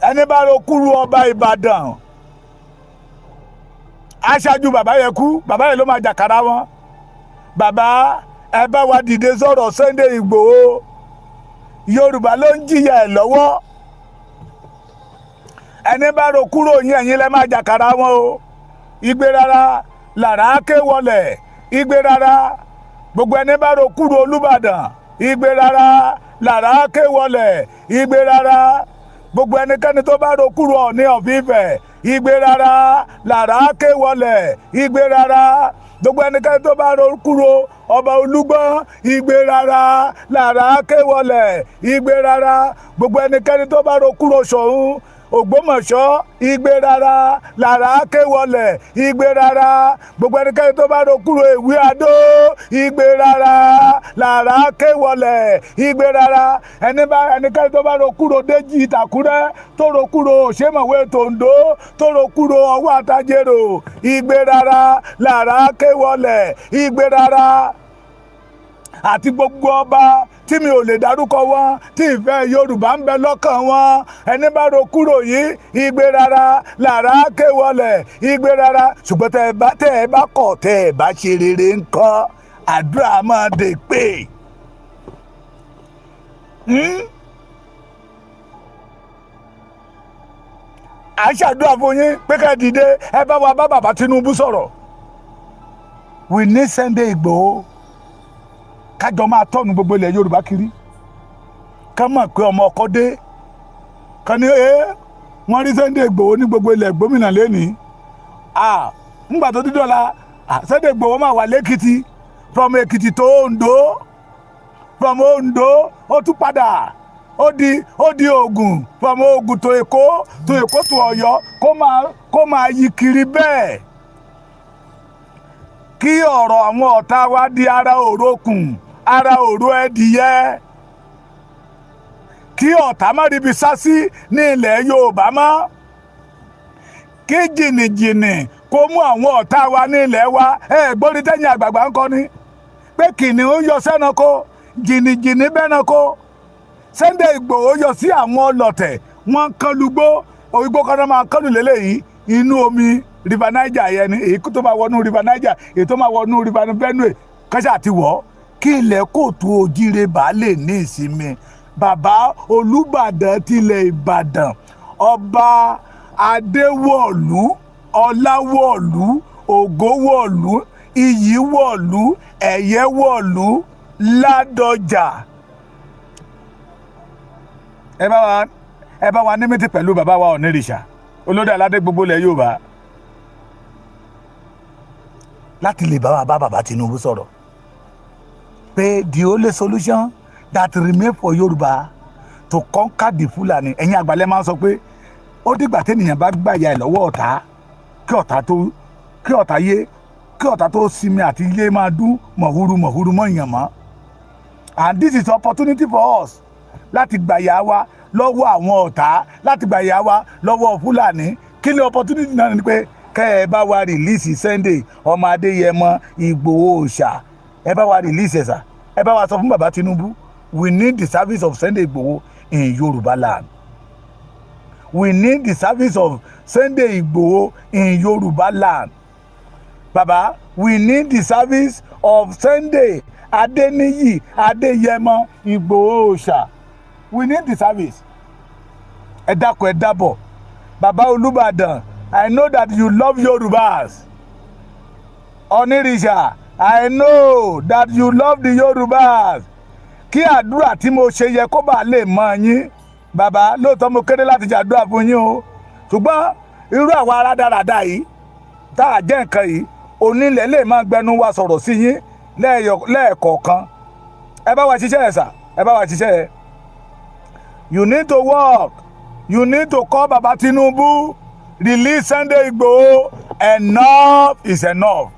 Ẹni bá ro kúrò ọba Ìbàdàn aṣáájú bàbá yẹn kú bàbá yẹn ló máa jàkàrà wọn. Bàbá ẹ bá wa dìde sọ̀rọ̀ Sunday Igboho Yorùbá ló ń jìyà ẹ̀ lọ́wọ́. Ẹni bá ro kúrò yín ẹ̀yin lẹ́ máa jàkàrà wọn o. Igbe rárá làrá ké wọlẹ̀ igbe rárá gbogbo ẹni bá ro kúrò Olúbàdàn igbe rárá làrá ké wọlẹ̀ igbe rárá gbogbo ẹnikẹ́ni tó bá ro kúrò Ọọ̀ni of Ifẹ̀ igbe rárá làrá ké wọlẹ̀ igbe rárá gbogbo ẹnikẹ́ni tó bá ro kúrò Ọba Olúgbọ́n igbe rárá làrá ké wọlẹ̀ igbe rárá gbogbo ẹnikẹ́ni tó bá ro kúrò Ṣọ̀ún Ògbómọ̀ṣọ́ igbe rárá làrá ké wọlẹ̀ igbe rárá gbogbo ẹnikẹ́ni tó bá ro kúrò Ìwé Adó igbe rárá làrá ké wọlẹ̀ igbe rárá ẹnikẹ́ni tó bá ro kúrò Déjì Ìtàkúrẹ́ tó ro kúrò Òṣèmọ̀wé Tòǹdó tó ro kúrò Ọwọ́ Àtàjèrò igbe rárá làrá ké wọlẹ̀ igbe rárá àti gbogbo ọba tí mi ò lè dárúkọ wọn tí ìfẹ́ Yorùbá ń bẹ lọ́kàn wọn ẹni bá ro kúrò yìí igbe rárá làrá ké wọlẹ̀ igbe rárá ṣùgbọ́n tẹ́ ẹ bá kọ̀ tẹ́ ẹ bá ṣe rere ńkọ́ àdúrà máa dé pé à ń ṣàdúrà fún yín pé ká dìde ẹ bá wa bá bàbá Tinubu sọ̀rọ̀. We need Sunday Igboho kájọ máa tọ́nu gbogbo ilẹ̀ Yorùbá kiri ká mọ̀ pé ọmọ ọkọ dé kan ní wọ́n rí Sunday Igboho ní gbogbo ilẹ̀ gómìnà lẹ́nìí ńgbà tó dídọ́la Sunday Igboho máa wà lẹ́kìtì from Èkìtì tó Oǹdó from Oǹdó ó tún padà ó di Ògùn from Ògùn tó Èkó tó Ọ̀yọ́ kó máa yí kiri bẹ́ẹ̀ kí ọ̀rọ̀ àwọn ọ̀tá wa di ara òrókùn ara òró ẹdìyẹ kí ọ̀tá má ríbi sá sí ní ilẹ̀ Yorùbá mọ́ kí jìnnìjìnnì kó mú àwọn ọ̀tá wa ní ilẹ̀ wa gbórí tẹ́yìn àgbààgbà ń kọ́ ni pé kìnìún yọ sẹ́nako jìnnìjìnnì bẹ́nako Sunday Igboho yọ sí àwọn ọlọ̀tẹ̀ wọ́n ń kán lugbó igbó kan náà máa kán lù lélẹ́yìí inú omi river Niger yẹn ni èyí tó máa wọnú river Niger èyí tó máa wọnú river Benue kẹ́sà ti wọ̀ kí ilẹ̀ kóòtù òjíire bá lè ní ìsinmi bàbá Olúbàdàn tilẹ̀ Ìbàdàn ọba Adéwọ̀lú Ọláwọ̀lú Ògówọ̀lú Ìyíwọ̀lú Ẹ̀yẹ́wọ̀lú Ládọjà ẹ bá wa ní mítí pẹ̀lú bàbá wa Onírìṣà olórí aládé gbogbo ilẹ̀ Yorùbá láti lè bá wa bá bàbá Tinubu sọ̀rọ̀ pé the only solution that remain for Yorùbá to conquer the Fulani ẹ̀yin àgbàlẹ̀ máa ń sọ pé ó dìgbà tẹ́nìyàn bá gbàyà ẹ̀ lọ́wọ́ ọ̀tá kí ọ̀tá tó sinmi àti ilé máa dún mọ̀húrú mọ́ ìyàn mọ́ and this is opportunity for us láti gbàyà wa lọ́wọ́ àwọn ọ̀tá láti gbàyà wa lọ́wọ́ Fúlàní kí ni opportunity náà ni pé kẹ́ ẹ bá wa release Sunday ọmọ Adéyẹmọ Ìgbòho Òòṣà ẹ bá wa release ẹ̀ sà ẹ bá wa sọ fún bàbá Tinubu we need the service of Sunday Igboho in Yoruba land. We need the service of Sunday Igboho in Yoruba land. Baba, we need the service of Sunday Adeniyi Adeyemo Igboho Òòṣà. We need the service. Ẹ dákun ẹ dábọ̀. Baba Olúbàdàn, I know that you love Yorubas. Onírìṣà, I know that you love the Yorubas. Kí àdúrà tí mo ṣe yẹ kó bá lè mọ yín bàbá lóòótọ́ mo kéde láti ṣàdúrà fún yín o ṣùgbọ́n irú àwọn aládàradà yìí tá a jẹ́ nǹkan yìí onílẹ̀ lè máa gbẹnu wa sọ̀rọ̀ sí yín lẹ́ẹ̀kọ̀ọ̀kan ẹ bá wa ṣiṣẹ́ ẹ̀ sà ẹ bá wa ṣiṣẹ́ ẹ̀. You need to work. You need to call Baba Tinubu. Release Sunday Igboho. Enough is enough.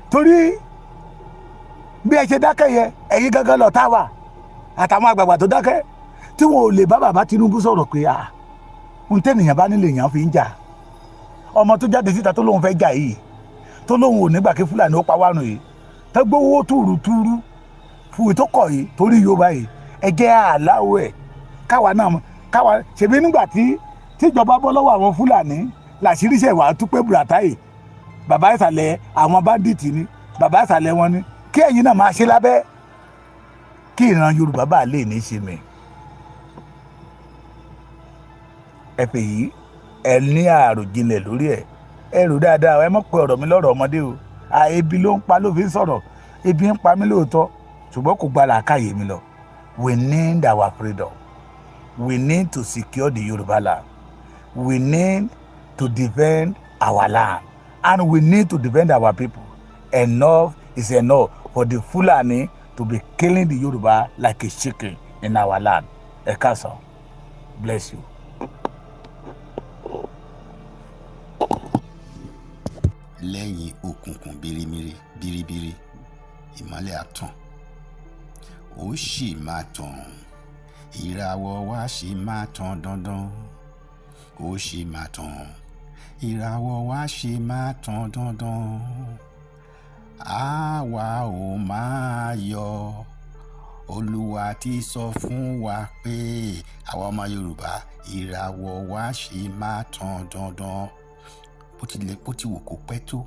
Torí bí ẹ ṣe dákẹ́ yẹ ẹ̀yin gángan lọ tá wà àtàwọn àgbààgbà tó dákẹ́ tí wọn ò lè bá bàbá Tinubu sọ̀rọ̀ pé ohun tẹ́nìyàn bá nílé èèyàn fi ń jà ọmọ tó jáde síta tó lóun fẹ́ jà yìí tó lóun ò nígbà kí Fúlàní ó pa wánu yìí tó gbówó túrútúrú fún tó kọ̀ yìí torí Yorùbá yìí ẹ jẹ́ àláwọ̀ ẹ̀ káwa ṣèbí nígbà tíjọba bọ́ lọ́wọ́ àwọn Fúlàní làṣírí ṣẹ̀wá tú pé bùràtà yìí bàbá ìsàlẹ̀ àwọn báńdíìtì ni bàbá ìsàlẹ̀ wọn ni kí ẹ̀yin náà máa ṣe lábẹ́ kí ìran Yorùbá bá lè ní í ṣe mi. ẹ pè yí ẹ ní àròjinlẹ̀ lórí ẹ rò dáadáa ẹ mọ̀ pé ọ̀rọ̀ mi lọ́rọ̀ ọmọdé o ebi ló ń pa ló fi ń sọ̀rọ̀ ebi ń pa mí lóòótọ́ ṣùgbọ́n kò gba làákàyè mi lọ. We need our freedom. We need to secure the Yoruba land. We need to defend our land. And we need to defend our people. Enough is enough for the Fulani to be killing the Yoruba like a chicken in our land. Ẹ káàsán. Bless you. Lẹ́yìn òkùnkùn biribiri ìmọ́lẹ̀ á tàn ó sì máa tàn ìràwọ̀ wa sì máa tàn dandan ó sì máa tàn ìràwọ̀ wa sì máa tàn dandan àwa ò máa yọ̀ Olúwa ti sọ fún wa pé àwa ọmọ Yorùbá ìràwọ̀ wa sì máa tàn dandan bó ti wù kó pẹ́ tó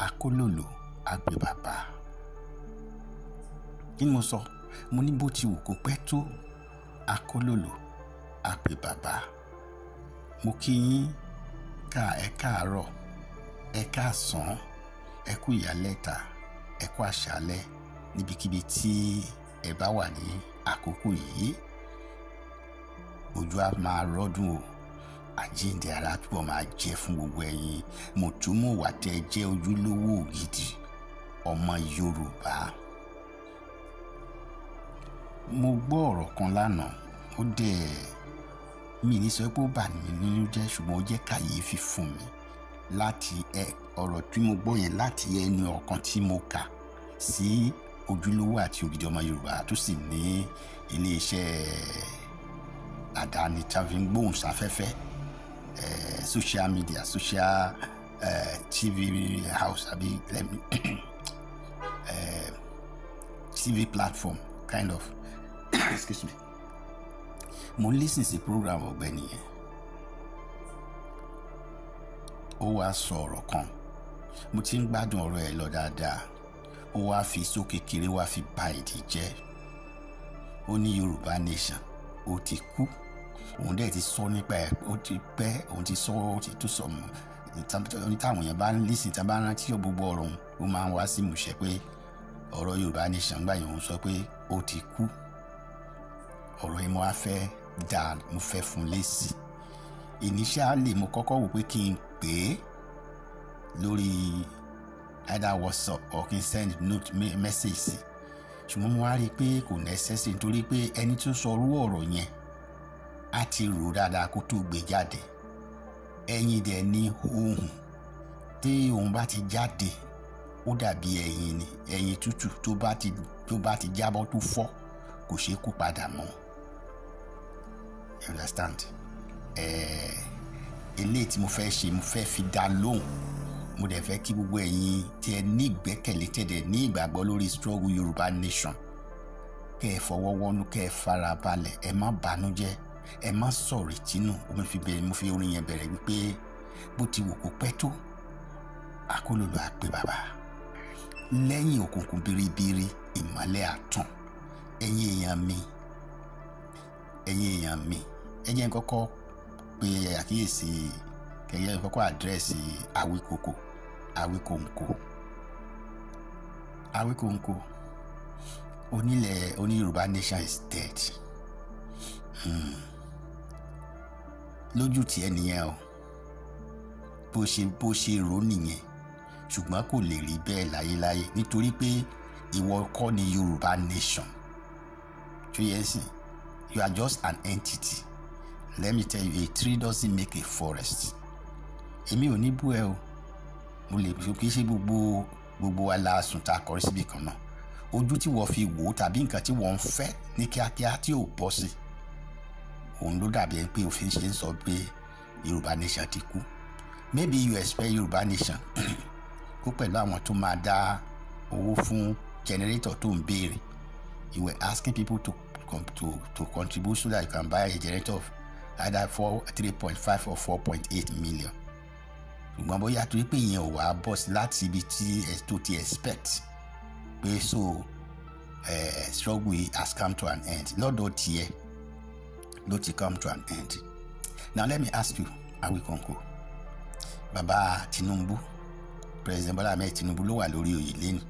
akólòlò àgbẹ̀ bàbá. Kí ni mo sọ? Mo ní bó ti wù kó pẹ́ tó akólòlò àgbẹ̀ bàbá. Mo kí yín ẹ káàárọ̀ ẹ káàsán ẹ kú ìyálẹ̀ta ẹ kú àṣálẹ́ níbikíbi tí ẹ bá wà ní àkókò yìí. Ojú á máa rọ́dún o àjíǹde ara túbọ̀ máa jẹ́ fún gbogbo ẹ̀yin mọ̀túmọ̀wà tẹ́ jẹ́ ojúlówó gidi ọmọ Yorùbá. Mo gbọ́ ọ̀rọ̀ kan lánàá ó dẹ̀ mi ní sọ pé ó bà mí nínú jẹ́ ṣùgbọ́n ó jẹ́ kàyéfì fún mi láti ọ̀rọ̀ tí mo gbọ́ yẹn láti ẹnu ọ̀kan tí mo kà sí ojúlówó àti ògidì ọmọ Yorùbá tó sì ní iléeṣẹ́ àdáni tí a fi ń gbóhùn sáfẹ́fẹ́, social media, social TV house àbí TV platform kind of excuse me. Mo listen sí program ọ̀gbẹ́ni yẹn, ó wá sọ ọ̀rọ̀ kan, mo ti ń gbádùn ọ̀rọ̀ ẹ̀ lọ dáadáa, ó wá fi sókè kéré wá fi bà ìdí jẹ́. Ó ní Yorùbá nation ó ti kú, òun dẹ̀ ti sọ nípa ẹ̀, ó ti pẹ́, òun ti sọ, ó ti tó sọ mọ́ ní táwọn èèyàn bá ń lísìn tí a bá rántí gbogbo ọ̀rọ̀ òun, ó máa ń wá sí ìmúṣẹ pé ọ̀rọ̀ Yorùbá nation gbà yẹn òun sọ pé ó ti kú. Ọ̀rọ̀ yìí mo wá fẹ́ dá, mo fẹ́ fún lésì. Initially mo kọ́kọ́ wò pé kí n pè é lórí either WhatsApp or kí n send note message sí, ṣùgbọ́n mo wá rí i pé kò necessary nítorí pé ẹni tó sọ orú ọ̀rọ̀ yẹn á ti rò dáadáa kó tó gbé jáde. Ẹyin dẹ̀ ní ohùn, tí òun bá ti jáde ó dàbí ẹyin ni, ẹyin tútù tó bá ti jábọ́ tó fọ́ kò ṣeé kó padà mọ́. You understand? Eléyìí tí mo fẹ́ ṣe, mo fẹ́ fi dá lóhùn, mo dẹ̀ fẹ́ kí gbogbo ẹ̀yin tí ẹ ní ìgbẹ́kẹ̀lé tẹ̀dẹ̀ ní ìgbàgbọ́ lórí struggle Yorùbá nation, kẹ́ ẹ fọwọ́ wọnú, kẹ́ ẹ fara balẹ̀, ẹ má bànújẹ́, ẹ má sọ̀rọ̀ ìtínú. Mo fi orin yẹn bẹ̀rẹ̀ wípé bó ti wù kó pẹ́ tó akólòlò àpè bàbá, lẹ́yìn òkùnkùn biribiri ìmọ́lẹ̀ àtàn. Ẹ̀yin èèyàn mi, ẹ jẹ́ n kọ́kọ́ pe àkíyèsí, kẹ́yẹ́ kọ́kọ́ àdírẹ́sì Awíkòǹkò onílẹ̀ oní Yorùbá nation is dead. Lójú tiẹ̀ nìyẹn o, bó ṣe rò nìyẹn, ṣùgbọ́n kò lè rí bẹ́ẹ̀ láyéláyé nítorí pé ìwọ kọ́ ni Yorùbá nation. tó yẹ sìn, you are just an entity. Let me tell you, a tree doesn't make a forest. Èmi ò ní bú ẹ o, mo lè fi kí ṣe gbogbo aláàsùn tá a kọrí síbi kan náà. Ojú tí wọ́n fi wò tàbí nǹkan tí wọ́n ń fẹ́ ní kíákíá tí ò bọ́ sí, òun ló dàbí ẹni pé òfin ṣe ń sọ pé Yorùbá nation ti kú. Maybe you expect Yorùbá nation kó pẹ̀lú àwọn tó máa dá owó fún generator tó ń béèrè. You were asking people to contribute so that you can buy a generator of either 3.5 or 4.8 million. Ṣùgbọ́n bóyá torí pé ìyẹn ò wá bọ́ sí láti ibi tí tó ti expect pé so struggle has come to an end. Lọ́dọ̀ tiẹ̀ ló ti come to an end. Now let me ask you, Awíkòǹkò, Baba Tinubu, President Bola Ahmed Tinubu ló wà lórí oyè lẹ́nu,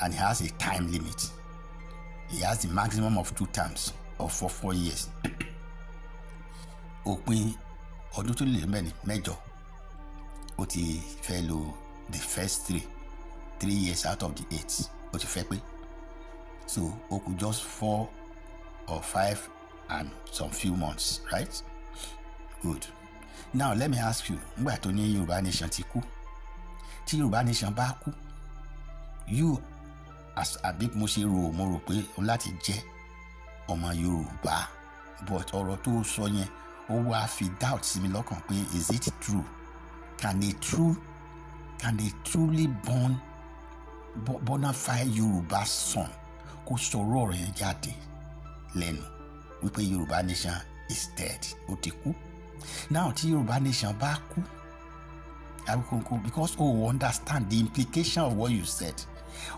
and he has a time limit. He has the maximum of 2 terms of 4 years. Òpin ọdún tó lé mẹ́jọ, ó ti fẹ́ lò the first 3 years out of the 8 ó ti fẹ́ pé. So ó kù just 4 or 5 and some few months, right? Good. Now let me ask you, nígbà tó ní Yorùbá nation ti kú, tí Yorùbá nation bá kú, you as àbí mo ṣe rò pé o láti jẹ́ ọmọ Yorùbá, but ọ̀rọ̀ tó sọ yẹn ó wá fi doubt sí mi lọ́kàn pé is it true? Can a truly bona fide Yorùbá son kó sọ̀rọ̀ ọ̀rọ̀ yẹn jáde lẹ́nu wípé Yorùbá nation is dead, ó ti kú? Now tí Yorùbá nation bá kú, Awíkòǹkò, because understand the implication of what you said,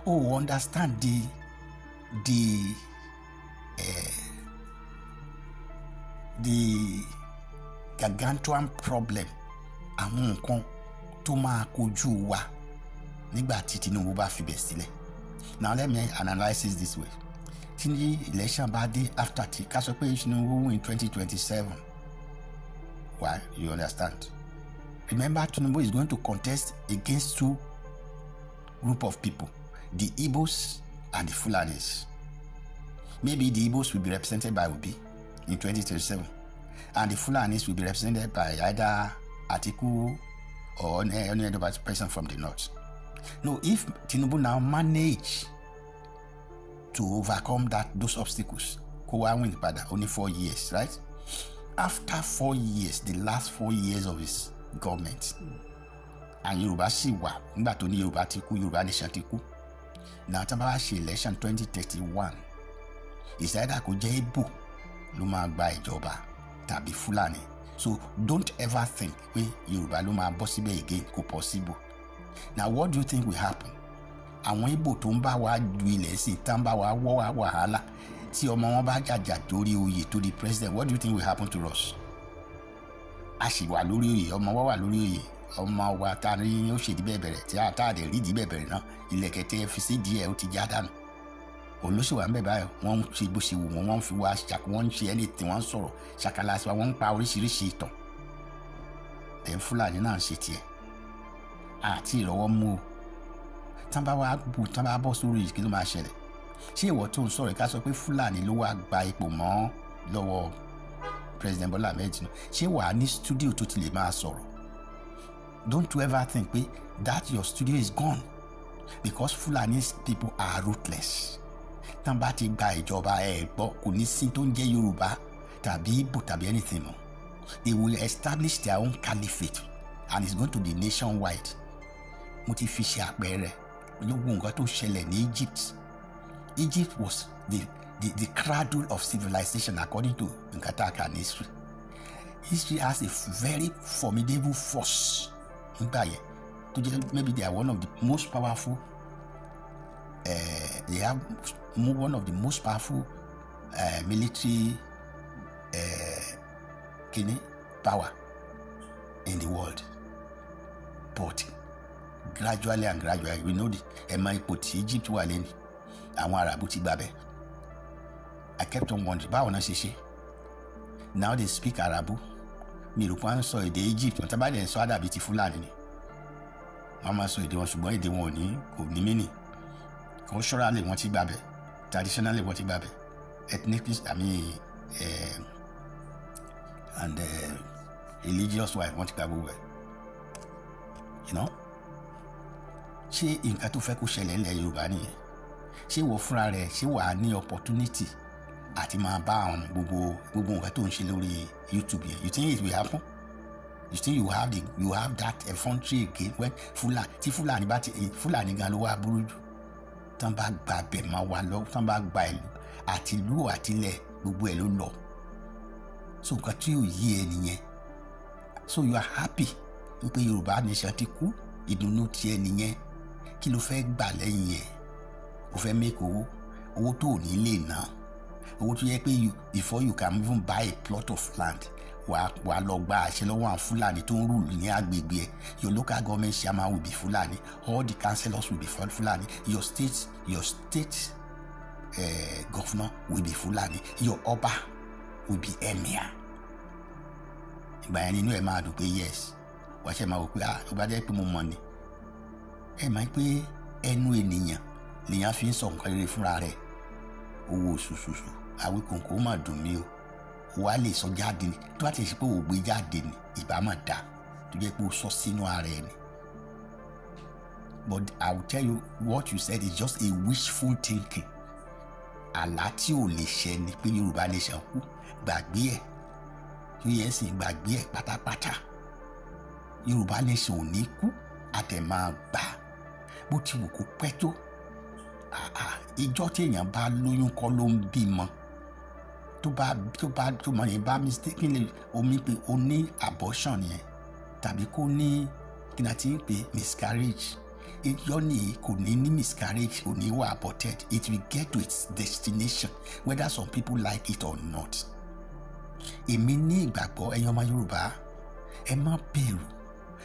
understand the gargantuan problem, àwọn nǹkan tó máa kojú wa nígbà tí Tinubu bá fibẹ̀ sílẹ̀. Now let me analyze it this way. Tí ní election bá dé after tí ká sọ pé Tinubu in 2027, why? You understand? Remember, Tinubu is going to contest against 2 group of people, the Igbos and the Fulanis. Maybe the Igbos will be represented by Obi in 2027, and the Fulanis will be represented by either Atiku or any other person from the north. No, if Tinubu now manage to overcome those obstacles, Kowa win Pada only 4 years, right? After 4 years, the last 4 years of his government, and Yoruba sì wà nígbà tó ní Yoruba ti kú, Yoruba nation ti kú. Now tí wọ́n bá ṣe election 2031, it's either kó jẹ́ Igbo ló máa gba ìjọba tàbí Fulani. So don't ever think pé Yoruba ló máa bọ́ síbẹ̀ again, kò possible. Now what do you think will happen? Àwọn Igbo tó ń bá wa du ilẹ̀ sí tán bá wa wọ́ wàhálà tí ọmọ wọn bá jàjà dórí oyè tó di president, what do you think will happen to us? A sì wà lórí oyè, ọmọ wa wà lórí oyè, ọmọ wa ta ni ó ṣèdí bẹ́ẹ̀ bẹ̀rẹ̀ tí a tá àdé rí ìdí bẹ́ẹ̀ bẹ̀rẹ̀ náà, ilẹ̀kẹ̀ tẹ́ fi sí díẹ̀ ó ti já dànù. Òun ló sì wà ń bẹ̀ báyọ̀, wọ́n ń ṣe bó ṣe wù wọ́n, wọ́n ń fi wá ṣàkó, wọ́n ń ṣe anything, wọ́n ń sọ̀rọ̀ ṣàkàlà sí wa, wọ́n ń pa oríṣiríṣi ìtàn. Then Fúlàní náà ń ṣe tiẹ̀. Àti ìrọwọ́ mú o. Tán bá bọ́ sórí kí ló máa ṣẹlẹ̀? Ṣé ìwọ tó ń sọ̀rọ̀ ká sọ pé Fúlàní ló wá gba ipò mọ́ lọ́wọ́ President Bola Ahmed Tinubu? Ṣé wàá ní studio tó ti lè máa sọ̀rọ̀? Don't you ever think pé that your studio is gone because Fulani people are ruthless. Tán bá ti gba ìjọba gbọ́ kò ní sí tó ń jẹ́ Yorùbá tàbí Igbo tàbí anything mọ́. They will establish their own caliphate and it's going to be nationwide. Mo ti fi ṣe àpẹẹrẹ lógún nǹkan tó ṣẹlẹ̀ ní Egypt. Egypt was the cradle of civilization according to Nkataka and history. History has a very formidable force. Maybe they are one of the most powerful. They have one of the most powerful military power in the world. But gradually, we know the Egypt wà lẹ́nu. Àwọn Arabu ti gbà bẹ́ẹ̀. I kept on wondering báwo náà ṣe ṣe. Now they speak Arabu. Mi rò pé wọ́n sọ èdè Egypt, wọ́n tábà lè sọ àdàbí ti Fúlàní ni. Wọ́n máa sọ èdè wọn ṣùgbọ́n èdè wọn kò ní mínì. Culturally wọ́n ti gbà bẹ́ẹ̀. Traditionally wọ́n ti gbà bẹ́ẹ̀. Ethnically, and religious wise wọ́n ti gbà gbogbo ẹ̀. You know? Ṣé nǹkan tó fẹ́ kó ṣẹlẹ̀ ńlẹ̀ Yorùbá nìyẹn? Ṣé wọ́n fúnra rẹ̀ ṣé wàá ní opportunity àti máa bá àwọn gbogbo nǹkan tó ń ṣe lórí YouTube yẹn? You think it will happen? You think you have that effrontery again when Fúlàní gan ló wá burú jù? Tán bá gba abẹ máa wà lọ, tán bá gba ìlú àti ìlú àtilẹ̀ gbogbo ẹ̀ ló lọ. So nǹkan tí yóò yí ẹ nìyẹn. So you are happy wípé Yorùbá nation ti kú, ìdùnnú tiẹ̀ nìyẹn. Kí ló fẹ́ gbà lẹ́yìn ẹ̀? O fẹ́ make owó tó ò ní lè ná, owó tó yẹ pé before you can even buy a plot of land wàá lọ gba àṣẹ lọ́wọ́ àwọn Fúlàní tó ń rúlù ní agbègbè ẹ̀. Your local government chairman will be Fulani, all the councillors will be Fulani, your state governor will be Fulani, your Ọba will be Emir. Ìgbà yẹn nínú ẹ̀ máa dùn pé yes, wàá ṣe máa wò pé tó bá jẹ́ pé mo mọ̀ ni. Ẹ máa ń pé ẹnu ènìyàn lèèyàn fi ń sọ nǹkan rere fúnra rẹ̀. Owó ṣùṣùṣù àwí kòǹkò mà dùn mí o. Wàá lè sọ jáde ni tó bá ti ṣe pé ò gbé jáde ni ìbá mà dá tó jẹ́ pé o sọ sínú ara ẹ ni. But I will tell you what you said is just a wishful thinking. Àlá tí ò lè ṣẹ ni pé Yorùbá nation kú, gbàgbé ẹ̀. Tó yẹ sì gbàgbé ẹ̀ pátápátá. Yorùbá nation ò ní kú, a tẹ̀ máa gbà bó ti wù kó pẹ́ tó. Ìjọ tí èèyàn bá lóyún kọ́ ló ń bímọ. Tó mọ̀ yẹn bá mistakenly omi pé o ní abortion yẹn tàbí kó ní kí n àti pé miscarriage. Ìjọ nìyí kò ní miscarriage, kò ní wà aborted. It will get to its destination whether some people like it or not. Èmi ní ìgbàgbọ́ ẹ̀yin ọmọ Yorùbá, ẹ má bẹ̀rù,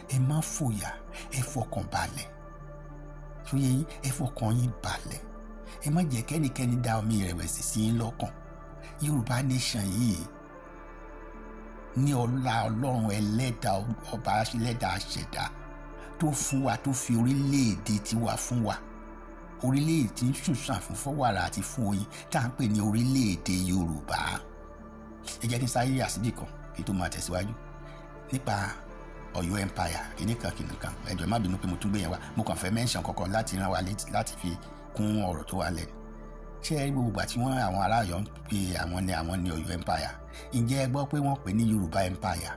ẹ má fòyà, ẹ fọkàn balẹ̀. Fún yín ẹ fọkàn yín balẹ̀. Ẹ má jẹ́ kẹ́nikẹ́ni dá omi ìrẹ̀wẹ̀sì sí yín lọ́kàn. Yorùbá nation yìí ní ọlá Ọlọ́run ẹlẹ́dàá ọba ẹlẹ́dàá àṣẹ̀dá tó fún wa, tó fi orílẹ̀-èdè tiwa fún wa. Orílẹ̀-èdè tí ń ṣùṣàn fún fọ́wàrà àti fún oyin tá à ń pè ní orílẹ̀-èdè Yorùbá. Ẹ jẹ́ kí n sáré àsìbì kan kí n tó máa tẹ̀síwájú nípa Ọ̀yọ́ empire kìnìkan ẹjọ́ má bínú pé mo tún gbé yẹn wá, mo kàn fẹ́ mention kankan láti rán wa létí láti fi kún ọ̀rọ̀ tó wà lẹ́nu. ṣé ẹ rí gbogbo ìgbà tí wọ́n àwọn ará Ọ̀yọ́ ń pe àwọn ní Ọ̀yọ́ empire, ǹjẹ́ ẹ gbọ́ pé wọ́n pè ní Yorùbá empire?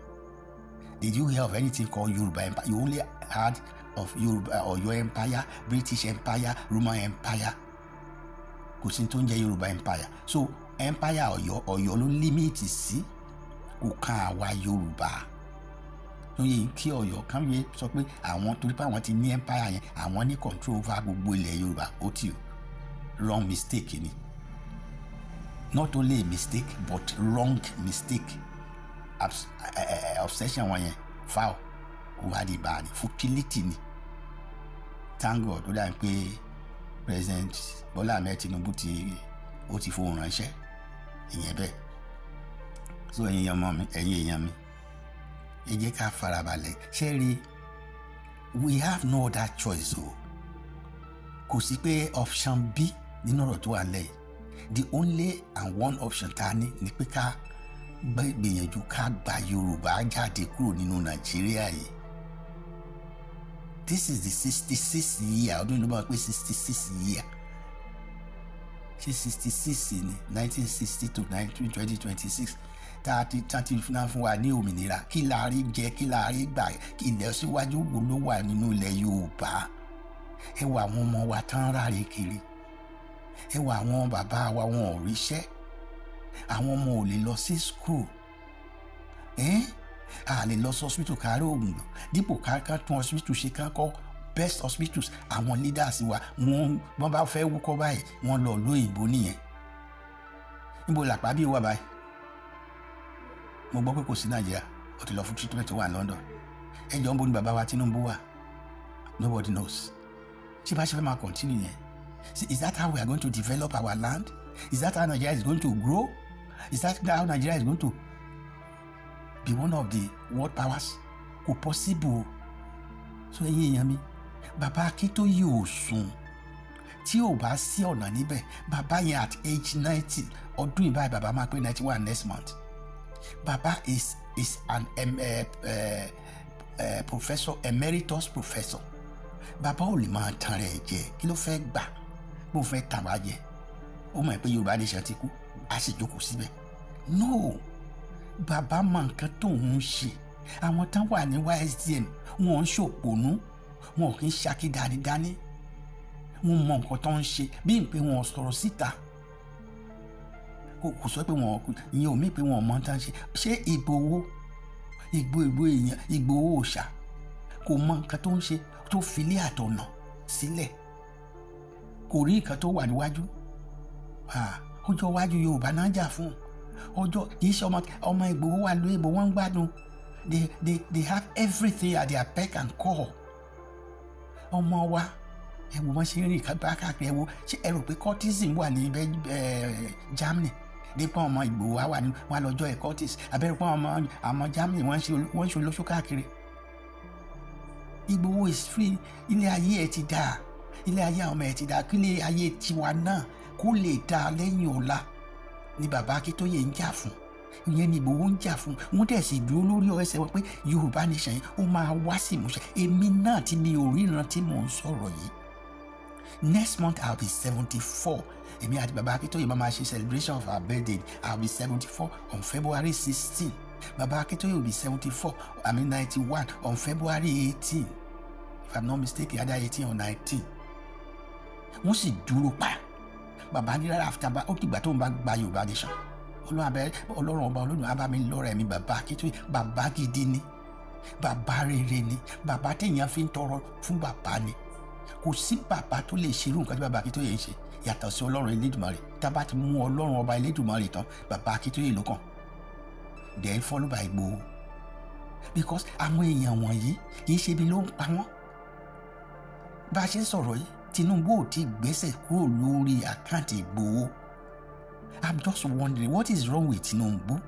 Did you hear of anything called Yoruba empire? You only heard of Yoruba Ọ̀yọ́ empire, British empire, Roman empire. Kò sí tó ń jẹ́ Yoruba empire. So empire Ọ̀yọ́ ló límìtì sí, kò kan àwa Yorùbá. Lóye kí Ọ̀yọ́ kan yẹ sọ pé àwọn torí pé àwọn ti ní empire yẹn, àwọn ní control over gbogbo ilẹ̀ Yorùbá. Ó tì o, wrong mistake ni. Not only a mistake but wrong mistake. Obsession wọn yẹn foul wà di bad futility ni. Thank God ó dà pé President Bọ́lá Ahmed Tinubu ti fohùn ránṣẹ́ ìyẹn bẹ́ẹ̀. So ẹ̀yin èèyàn mi ẹ jẹ́ ká farabalẹ̀. ṣé rí, we have no other choice o. Kò sí pé option B nínú ọ̀rọ̀ tó wà lẹ́yìn. The only and one option ta ni pé ká gbìyànjú ká gba Yorùbá jáde kúrò nínú Nàìjíríà yìí. This is the 66th year, ọdún ìlú máa pé 66 year. Ṣé 66 ni 1960 to 2026 tá ti fún wa ní òmìnira. Kí la rí jẹ, kí la rí gbà, kí ilẹ̀ síwájú wo ló wà nínú ilẹ̀ Yorùbá. Ẹ wo àwọn ọmọ wa tán ráre kiri. Ẹ wo àwọn bàbá wa wọn ò ríṣẹ́. Àwọn ọmọ ò lè lọ sí school. A lè lọ sí hospital kárí oògùn lò. Dípò ká tún hospital ṣe ká kọ́ best hospitals. Àwọn leaders wa wọ́n bá fẹ́ wúkọ́ báyìí wọ́n lọ lóyìnbó nìyẹn. Níbo làpá bí wà báyìí? Mo gbọ́ pé kò sí Nàìjíríà, ó ti lọ fún treatment wà ní London. Ẹ jọ ń bo ní bàbá wa Tinubu wà? Nobody knows. Ṣé bá ṣe fẹ́ máa continue yẹn? Is that how we are going to develop our land? Is that how Nigeria is going to grow? Is that how Nigeria is going to be one of the world powers? Kò possible. So ẹ̀yin èèyàn mi, bàbá Akíntóyè ò sùn. Tí ò bá sí ọ̀nà níbẹ̀, bàbá yẹn at age 90, ọdún ìbáyìí bàbá máa pé 91 next month. Bàbá is an professor, emeritus professor. Bàbá ò lè máa tan rẹ̀ jẹ. Kí ló fẹ́ gbà? Bó fẹ́ tàn wá jẹ. Ó mọ̀ pé Yorùbá nation ti kú, a sì jókòó síbẹ̀. No, bàbá mọ nǹkan tó ń ṣe. Àwọn tán wà ní YSDM wọn ń ṣòpònú, wọn kì í ṣakí dání. Wọ́n mọ nǹkan tó ń ṣe bí n pé wọn sọ̀rọ̀ síta. Kò sọ pé wọn ìyẹn ò mí pé wọn mọ tán ṣe. Ṣé Ìgbòho èèyàn Ìgbòho òòṣà kò mọ nǹkan tó ń ṣe tó filé àtọ̀nà sílẹ̀? Kò rí nǹkan tó wà níwájú. Ọjọ́ iwájú Yorùbá náà jà fún. Ọjọ́ kìí ṣe ọmọ Ìgbòho wà lóyè bó wọ́n ń gbádùn. They have everything at their beck and call. Ọmọ wa ẹ wo wọ́n ṣe ń rìn káàkiri. Ẹ wo ṣé ẹ rò pé cultism wà ní Germany? Dípò ọmọ Ìgbòho wà ní wọn lọ́jọ́ ẹ̀ cultist. Abẹ́rẹ́ pọ́n ọmọ Germany wọ́n ṣe olóṣù káàkiri. Ìgbòho is free. Ilé ayé ẹ ti dáa. Ilé ayé àwọn ọmọ ẹ ti dáa. Kí ilé ayé tiwa náà kó lè dáa lẹ́yìn ọ̀la ni bàbá Akíntóyè ń jà fún. Ìyẹn ni Ìgbòho ń jà fún. Wọ́n dẹ̀ sì dúró lórí ẹsẹ̀ wọn pé Yorùbá nation yìí ó máa wá sí ìmúṣẹ. Èmi náà tí mi ò ríran tí mò ń sọ̀rọ̀ yìí. Next month I'll be 74. Èmi àti bàbá Akíntóyè máa ṣe celebration of our birthday. I'll be 74 on February 16. Bàbá Akíntóyè will be 74, 91 on February 18. If I'm not mistaken, either 18 or 19. Wọ́n sì dúró pa. Bàbá ní rárá after ó dìgbà tó ń bá gba Yorùbá nation. Ọlọ́run ọba Olódùmarè á bá mi lọ́rọ̀ ẹ̀mí bàbá Akíntóyè. Bàbá gidi ni. Bàbá rere ni. Bàbá téèyàn fi ń tọrọ fún bàbá ni. Kò sí bàbá tó lè ṣerú nǹkan tí bàbá Akíntóyè ń ṣe yàtọ̀ sí Ọlọ́run Elédùmarè. Tá bá ti mú Ọlọ́run ọba Elédùmarè tán, bàbá Akíntóyè ló kàn. Then followed by Igboho. Because àwọn èèyàn wọ̀nyí kì í ṣe ibi ló ń pa wọ́n. Bá a ṣe ń sọ̀rọ̀ yìí, Tinubu ò tí gbẹ́sẹ̀ kúrò lórí àkáǹtì Igboho. I'm just wondering what is wrong with Tinubu?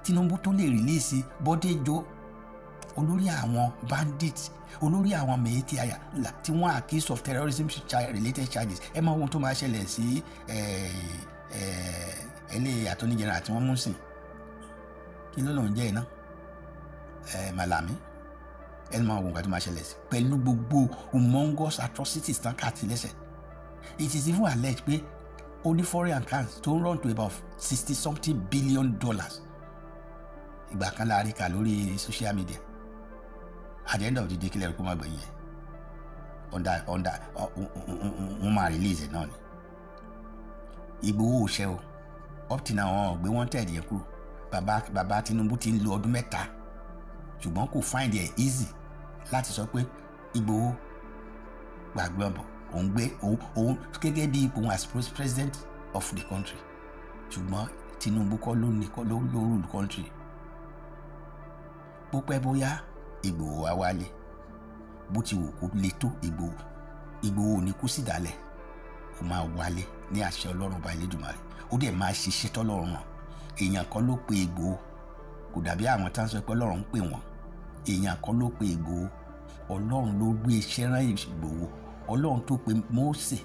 Tinubu tó lè release Bọ́déjọ, olórí àwọn bandits, olórí àwọn mẹ̀yẹ́tì àyà tí wọ́n accused of terrorism related charges. Ẹ mọ ohun tó máa ṣẹlẹ̀ sí ẹlẹ́ attorney general tí wọ́n mú sìn. Kí ló lòun jẹ́ iná? Malami ẹni máa wọ nǹkan tó máa ṣẹlẹ̀ sí pẹ̀lú gbogbo humongous atrocities tán káàkiri lẹ́sẹ̀. It is even alleged pé only foreign accounts tó ń run to about $60-something billion ìgbà kan láàrin kà lórí social media. At the end of the day kílẹ̀ rẹ̀ kó má gbẹ̀yìn ẹ̀ wọ́n máa release ẹ̀ náà ni. Ìgbòho òṣẹ́ o up till now wọn gbé wọn tẹ̀lé yẹn kúrò. Bàbá Tinubu ti ń lo ọdún mẹ́ta ṣùgbọ́n kò find it easy láti sọ pé Ìgbòho gbàgbé ọ̀bọ̀ òun gbé òun gẹ́gẹ́ bí ipò òun as president of the country ṣùgbọ́n Tinubu kọ́ ló rule the country. Bó pẹ́ bóyá Ìgbòho á wálé bó ti wù kó le tó Ìgbòho ní kú sí ìdálẹ̀ ó máa wálé ní àṣẹ Ọlọ́run ọba Elédùmarè ó dẹ̀ máa ṣiṣẹ́ tọ́lọ́run wọn. Èèyàn kan ló pe Ìgbòho kò dàbí àwọn tá ń sọ pé Ọlọ́run ń pè wọ́n. Èèyàn kan ló pe Ìgbòho Ọlọ́run ló gbé iṣẹ́ rán Ìgbòho. Ọlọ́run tó pe Mósè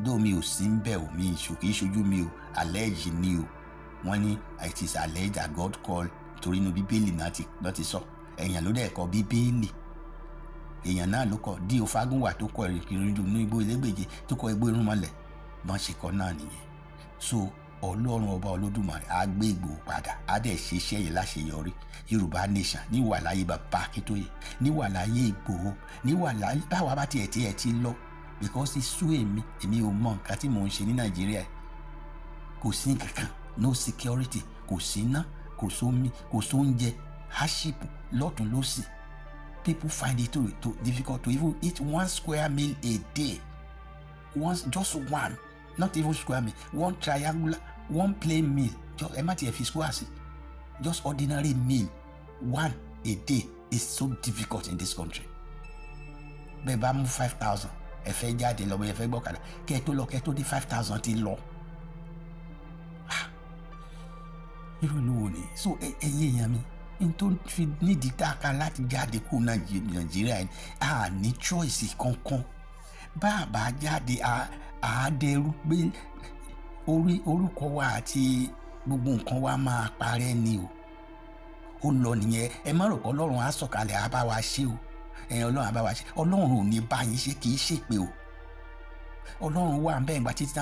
dó mi ò sí ń bẹ̀ ò mi kì í ṣojú mi o allege ni o wọ́n ní it is alleged that God called torí inú Bíbélì náà ti sọ èèyàn ló dẹ̀ kọ Bíbélì èèyàn náà ló kọ dí Ofágúnwà tó kọ ìrìnkìrìndò ní Igbó Ilégbèje tó kọ Igbó Irúnmọlẹ̀ bọ́n ṣe kọ náà nìyẹn. So Ọlọ́run ọba Olódùmarè á gbé Ìgbòho padà á dẹ̀ ṣe iṣẹ́ yìí láṣeyọrí. Yorùbá nation níwà láyé bàbá Akíntóyè níwà láyé Ìgbòho níwà láyé báwa bá tiẹ̀ ti lọ because ìsú èmi ò mọ nǹkan tí mò ń ṣe ní Nàìjíríà. Kò sí kankan no security kò sí iná kò sómi kò sóúnjẹ hardship lọ́tún lọ́sì. People find it too difficult to even eat one square meal a day. Just one, not even square meal, one triangular, one plain meal. Just ẹ má tiẹ̀ fi square sí. Just ordinary meal, one a day is so difficult in this country. Bẹ́ẹ̀ bá mú 5,000, ẹ fẹ́ jáde lọ bẹ́ẹ̀ fẹ́ gbọ́kàdá, kẹ́ ẹ tó dé 5,000 ti lọ. Irú ìlú wo ni? So ẹ̀yin èèyàn mi. In tó fi nídìí dáka láti jáde kó Nàìjíríà yẹn a ní choice kankan bàbá jáde àádẹ́rú pé orúkọ wa àti gbogbo nǹkan wa máa parẹ́ ni o ó lọ nìyẹn. Ẹ má rò pé Ọlọ́run á sọ̀kalẹ̀ á bá wa ṣe o Ọlọ́run á bá wa ṣe Ọlọ́run ò ní bá yín ṣe kì í ṣèpè o. Ọlọ́run wà ń bẹ́ẹ̀ gbà títí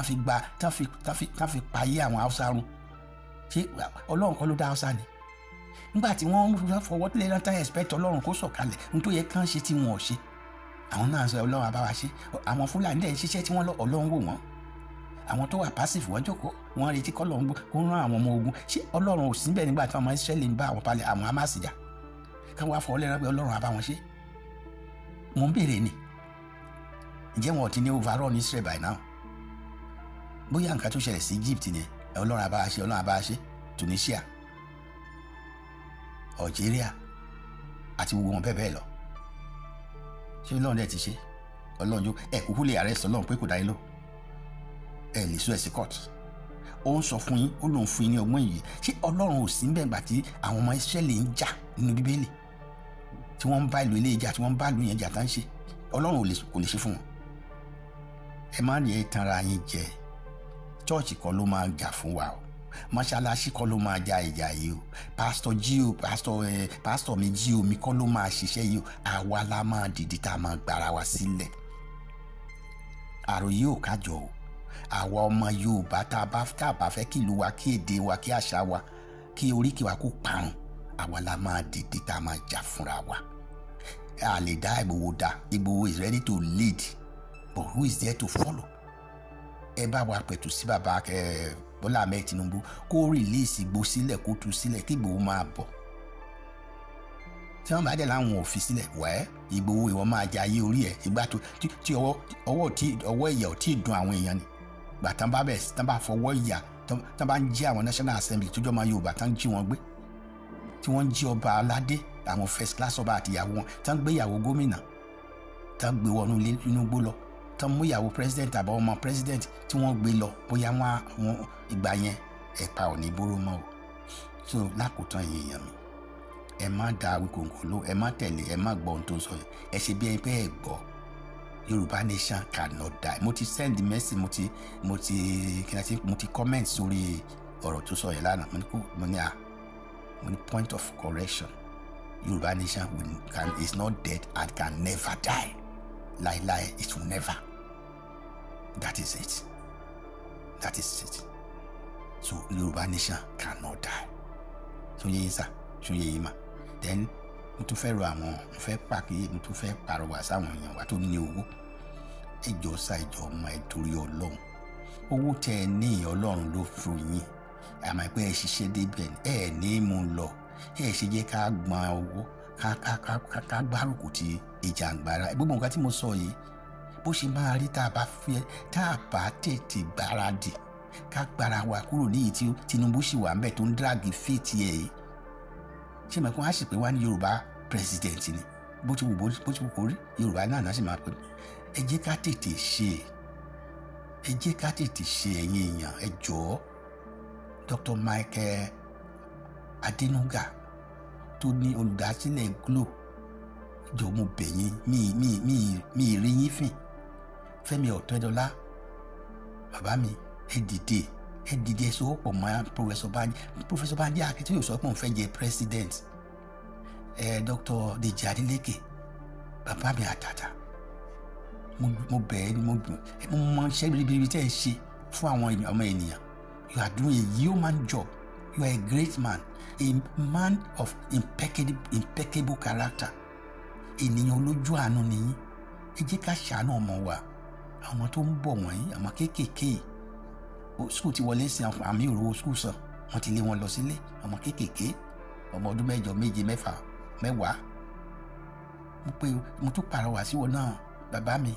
tán fi payé àwọn Haúsá run ṣé Ọlọ́run kọ́ ló dá Haúsá ni nígbà tí wọ́n fọwọ́ lé rántá expect Ọlọ́run kó sọ̀kalẹ̀ ní tó yẹ kán ṣe tí wọn ò ṣe àwọn náà sọ Ọlọ́run á bá wa ṣe. Àwọn Fúlàní dẹ̀ ń ṣiṣẹ́ tí wọ́n lọ Ọlọ́run wò wọ́n. Àwọn tó wà passive wọ́n jókòó wọ́n retí kọ́ lọ́run kó rán àwọn ọmọ ogun. Ṣé Ọlọ́run ò sí níbẹ̀ nígbà tí àwọn Ísírẹ́lì ń bá àwọn Hamas jà káwọn wá fọwọ́ lé rántá pé Ọlọ́run á bá wọn ṣe. Mo ń béèrè ni ǹjẹ́ wọn ò ti ní overrun Israel by now? Bóyá nǹkan tó ṣẹlẹ̀ sí Egypt ni Ọlọ́run á bá wa ṣe Ọlọ́run á bá wa ṣe Tunisia Algeria àti gbogbo wọn bẹ́ẹ̀ lọ. Ṣé Ọlọ́run dẹ̀ ti ṣe Ọlọ́run jó kúkú lè arrest Ọlọ́run pé kò dá yín lò lè sún sí court. Ó ń sọ fún yín ó lòun fún yín ní ọgbọ́n yìí. Ṣé Ọlọ́run ò sí ń bẹ̀ gbà tí àwọn ọmọ Ísírẹ́lì ń jà nínú Bíbélì tí wọ́n ń bá ìlú ilé ìjà tí wọ́n ń bá ìlú yẹn jà tá ń ṣe Ọlọ́run kò lè ṣe fún wọn. Ẹ má ní tanra yín jẹ chọ́ọ̀chì kan ló máa jà fún wa o mọ́ṣáláṣí kọ́ ló máa ja ìjà yìí o pásítọ̀ mi jí omi kọ́ ló máa ṣiṣẹ́ yìí o àwa la máa dìde tá a máa gbára wa sílẹ̀. àròyé ò kájọ o àwa ọmọ Yorùbá tá a bá fẹ́ kí ìlú wa kí èdè wa kí àṣà wa kí oríkì wa kó parun àwa la máa dìde tá a máa jà fúnra wa. A lè dá Ìgbòho dá Ìgbòho is ready to lead but who is there to follow? Ẹ bá wa pẹ̀tù sí bàbá Bọ́lá Ahmed Tinubu kó release Ìgbòho sílẹ̀ kó tú sílẹ̀ kí Ìgbòho máa bọ̀. Tí wọ́n bá dẹ̀ láwọn ò fi sílẹ̀ wẹ́ Ìgbòho ìwọ máa jẹ ayé orí ẹ̀ ìgbà tó tí ọwọ́ ìyà ò tí ì dùn àwọn èèyàn ni. Gbà tán bá bẹ̀rẹ̀ tán bá fọwọ́ ìyà tán bá ń jí àwọn National Assembly tó jọ máa Yorùbá tán jí wọn gbé tí wọ́n ń jí ọba aládé àwọn first class ọba àti ìyàwó wọn tán gbé ìyàwó gómìnà tán gbé wọnú ilé inú gbó lọ tán mú ìyàwó president àbọ̀ ọmọ president tí wọ́n gbé lọ bóyá wọn ìgbà yẹn ẹ̀pa ò ní bóró mọ́ o. So lákòótán èèyàn mi ẹ má da Awíkonko ló ẹ má tẹ̀lé ẹ má gbọ́ ohun tó ń sọ yẹn ẹ ṣe bí ẹ pé ẹ gbọ́ Yorùbá nation cannot die. Mo ti send message mo ti comment sórí ọ̀rọ̀ tó sọ yẹn lánàá mo ní point of correction Yoruba nation is not dead and can never die. Lie, it will never. That is it. That is it. So Yoruba nation cannot die. So yes, so ma. Then mo tún fẹ́ rọ àwọn mo fẹ́ pàkíyè mo tún fẹ́ pàrọwà sáwọn èèyàn wa tó ní owó. Ẹjọ́ sá ẹjọ́ ọmọ ẹ torí Ọlọ́run. Owó tẹ́ ẹ ní Ọlọ́run ló fún yín. Àmọ́ pé ẹ ṣiṣẹ́ débẹ̀ ẹ ní mú lọ. Ẹ ṣe jẹ́ ká gbọ́n owó ká gbárùkù ti ìjàngbara. Gbogbo nǹkan tí mo sọ yìí bó ṣe máa rí tá a bá tètè gbáradì ká gbára wa kúrò ní èyí tí Tinubu sì wà ńbẹ̀ tó ń dráàgì fèètì ẹ̀ yìí. Ṣé mọ̀ pé wọ́n á sì pé wá ní Yorùbá president ni bó ti wù kó rí Yorùbá náà sì máa pè ẹ jẹ́ ká tètè ṣe ẹ̀yin èèyàn ẹ jọ̀ọ́ Dr. Michael Adenuga tó ní olùdásílẹ̀ Glo jọ̀ọ́ mo bẹ̀ yín mi rí yín fìn Fẹ́mi Ọ̀tẹ́dọ́lá bàbá mi ẹ dìde so pọ̀ mọ́ Professor Banji Akintoye yóò sọ pé òun fẹ́ jẹ president Dr. Deji Adeleke bàbá mi àtàtà mo bẹ̀ ẹ́ mo mọ iṣẹ́ biribi tẹ́ ẹ ṣe fún àwọn ọmọ ènìyàn. You are doing a human job. You are a great man, a man of impeccable character. Ènìyàn olójú àánú nìyí. Ẹ jẹ́ ká ṣàánú ọmọ wa. Àwọn tó ń bọ̀ wọ̀nyí, àwọn kéékèèké. School ti wọlé sí àmì òróró school sàn. Wọ́n ti lé wọn lọ sílé. Ọmọ kéékèèké. Ọmọ ọdún 8, 7, 10. Mo tún pàrọwà sí wọn náà. Bàbá mi,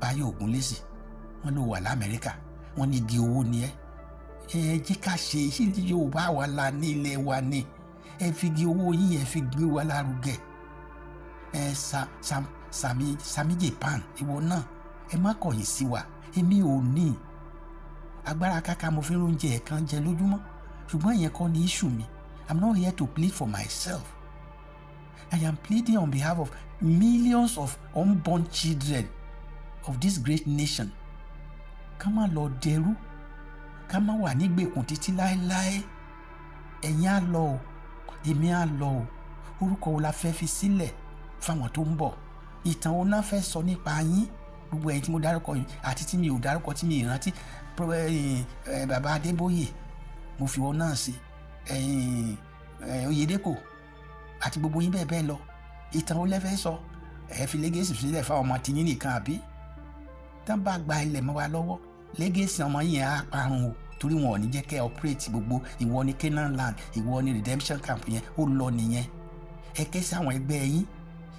Báyọ̀ Ògúnlésì. Wọ́n ló wà l'Amẹ́ríkà. Wọ́n ní igi owó ni ẹ́. Ẹ jẹ́ ká ṣe iṣẹ́ tí Yorùbá wa la ní ilẹ̀ wa ni. Ẹ fi igi owó yín ẹ fi gbé wa lárugẹ. Sami Japan ìwọ náà ẹ má kọ̀yìn sí wa. Èmi ò ní agbára káká mo fi oúnjẹ ẹ̀kan jẹ lójúmọ́ ṣùgbọ́n ìyẹn kọ́ ni issue mi. I'm not here to plead for myself. I am pleading on behalf of millions of unborn children of this great nation. Ká má lọ dẹrú, ká má wà nígbèkùn títí láéláé. Ẹ̀yin á lọ o, èmi á lọ o. Orúkọ wo la fẹ́ fi sílẹ̀ fáwọn tó ń bọ̀? Ìtàn wo náà fẹ́ sọ nípa yín? Gbogbo ẹ̀yin tí mo dárúkọ yìí àti tí mi ò dárúkọ tí mi ìrántí bàbá Adébóyè mo fi wọn náà sí Oyèdèpọ̀ àti gbogbo yín bẹ́ẹ̀ lọ. Ìtàn wo lẹ fẹ́ sọ? Ẹ fi lẹ́gẹ̀ẹ́sì sílẹ̀ fáwọn ọmọ tiyín nìkan àbí? Tán bá gba ilẹ̀ mọ́ wa lọ́wọ́ lẹ́gẹ̀ẹ́sì ọmọ yìí á parun o torí wọn ò ní jẹ́ kẹ́ operate gbogbo ìwọ ní Canaan land ìwọ ní redemption camp yẹn ó lọ nìyẹn. Ẹ ké sí àwọn ẹgbẹ́ yín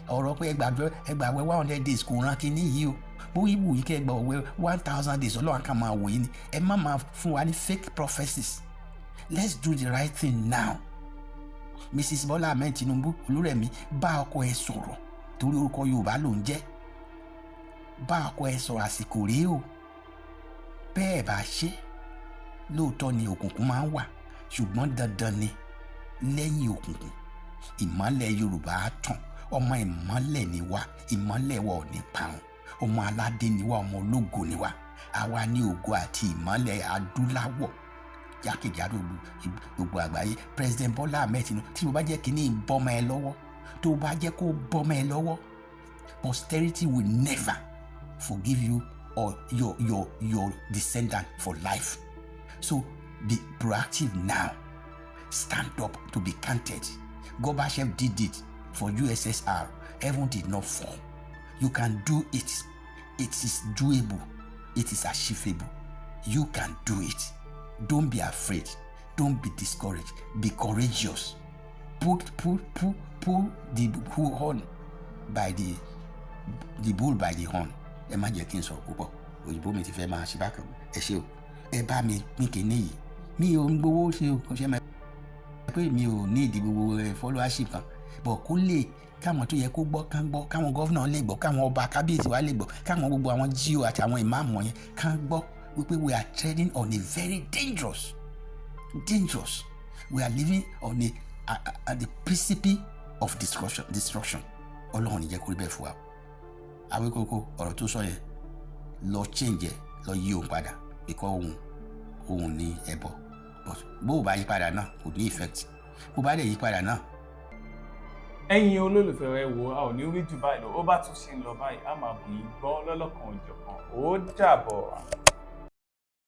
ọ̀rọ̀ pé ẹgbàwẹ́ 100 days kò rán kínní yìí o bó ìwù yìí kẹ́ ẹgbàwẹ́ 1000 days ọlọ́run kan máa wò yín ni ẹ má máa fún wa ní fake prophecies. Let's do the right thing now. Mrs. Bola Ahmed Tinubu Olúrẹ̀mí bá ọkọ ẹ sọ̀rọ̀ torí orúkọ Yorùbá ló ń jẹ́. Bá ọkọ ẹ sọ̀rọ̀ àsìkò rèé o. Bẹ́ẹ̀ bá ṣe lóòótọ́ ni òkùnkùn máa ń wà ṣùgbọ́n dandan ni lẹ́yìn òkùnkùn ìmọ́lẹ̀ Yorùbá á tàn. Ọmọ ìmọ́lẹ̀ ni wá, ìmọ́lẹ̀ wa ò ní parun. Ọmọ aládé ni wá, ọmọ ológo ni wá. Àwa ní ògo àti ìmọ́lẹ̀ adúláwọ̀ jákèjádò gbogbo àgbáyé. President Bola Ahmed Tinubu tí o bá jẹ́ kínní bọ́mọ ẹ lọ́wọ́ tó o bá jẹ́ kó bọ́mọ ẹ lọ́wọ́ posterity will never forgive you or your descendant for life. So be proactive now. Stand up to be counted. Gorbachev did it for USSR. Heaven did not fall. You can do it. It is doable. It is achievable. You can do it. Don't be afraid. Don't be discouraged. Be courageous. Pull the bull horn by the bull by the horn. Ẹ má jẹ́ kí n sọ̀rọ̀ púpọ̀. Òyìnbó mi ti fẹ́ máa ṣe bákan. Ẹ ṣé o. Ẹ bá mi pín kínní yìí. Mi ò ń gbowó ṣe o. Kò ṣe máa pé mi ò ní ìdí gbogbo followership kan. Bọ̀ kó lè káwọn tó yẹ kó gbọ́ kán gbọ́, káwọn gọ́vnà lè gbọ́, káwọn ọba kábíyèsí wa lè gbọ́, káwọn gbogbo àwọn GO àti àwọn ìmáàmù yẹn kán gbọ́ wípé we are treading on a very dangerous. We are living on the precipice of destruction. Ọlọ́run ní jẹ́ kó rí bẹ́ẹ̀ fún wa. Awíkókó ọ̀rọ̀ tó sọ yẹn lọ change ẹ̀ lọ yí òun padà because òun ní ẹbọ. Bó o bá yí padà náà kò ní effect. Bó o bá dẹ̀ yí padà náà ẹ̀yin olólùfẹ́ ẹ wò a ò ní rí jù báyìí lọ ó bá tún ṣe ń lọ báyìí a máa bù yín gbọ́ lọ́lọ́kan òjọ̀kan ó dàbọ̀.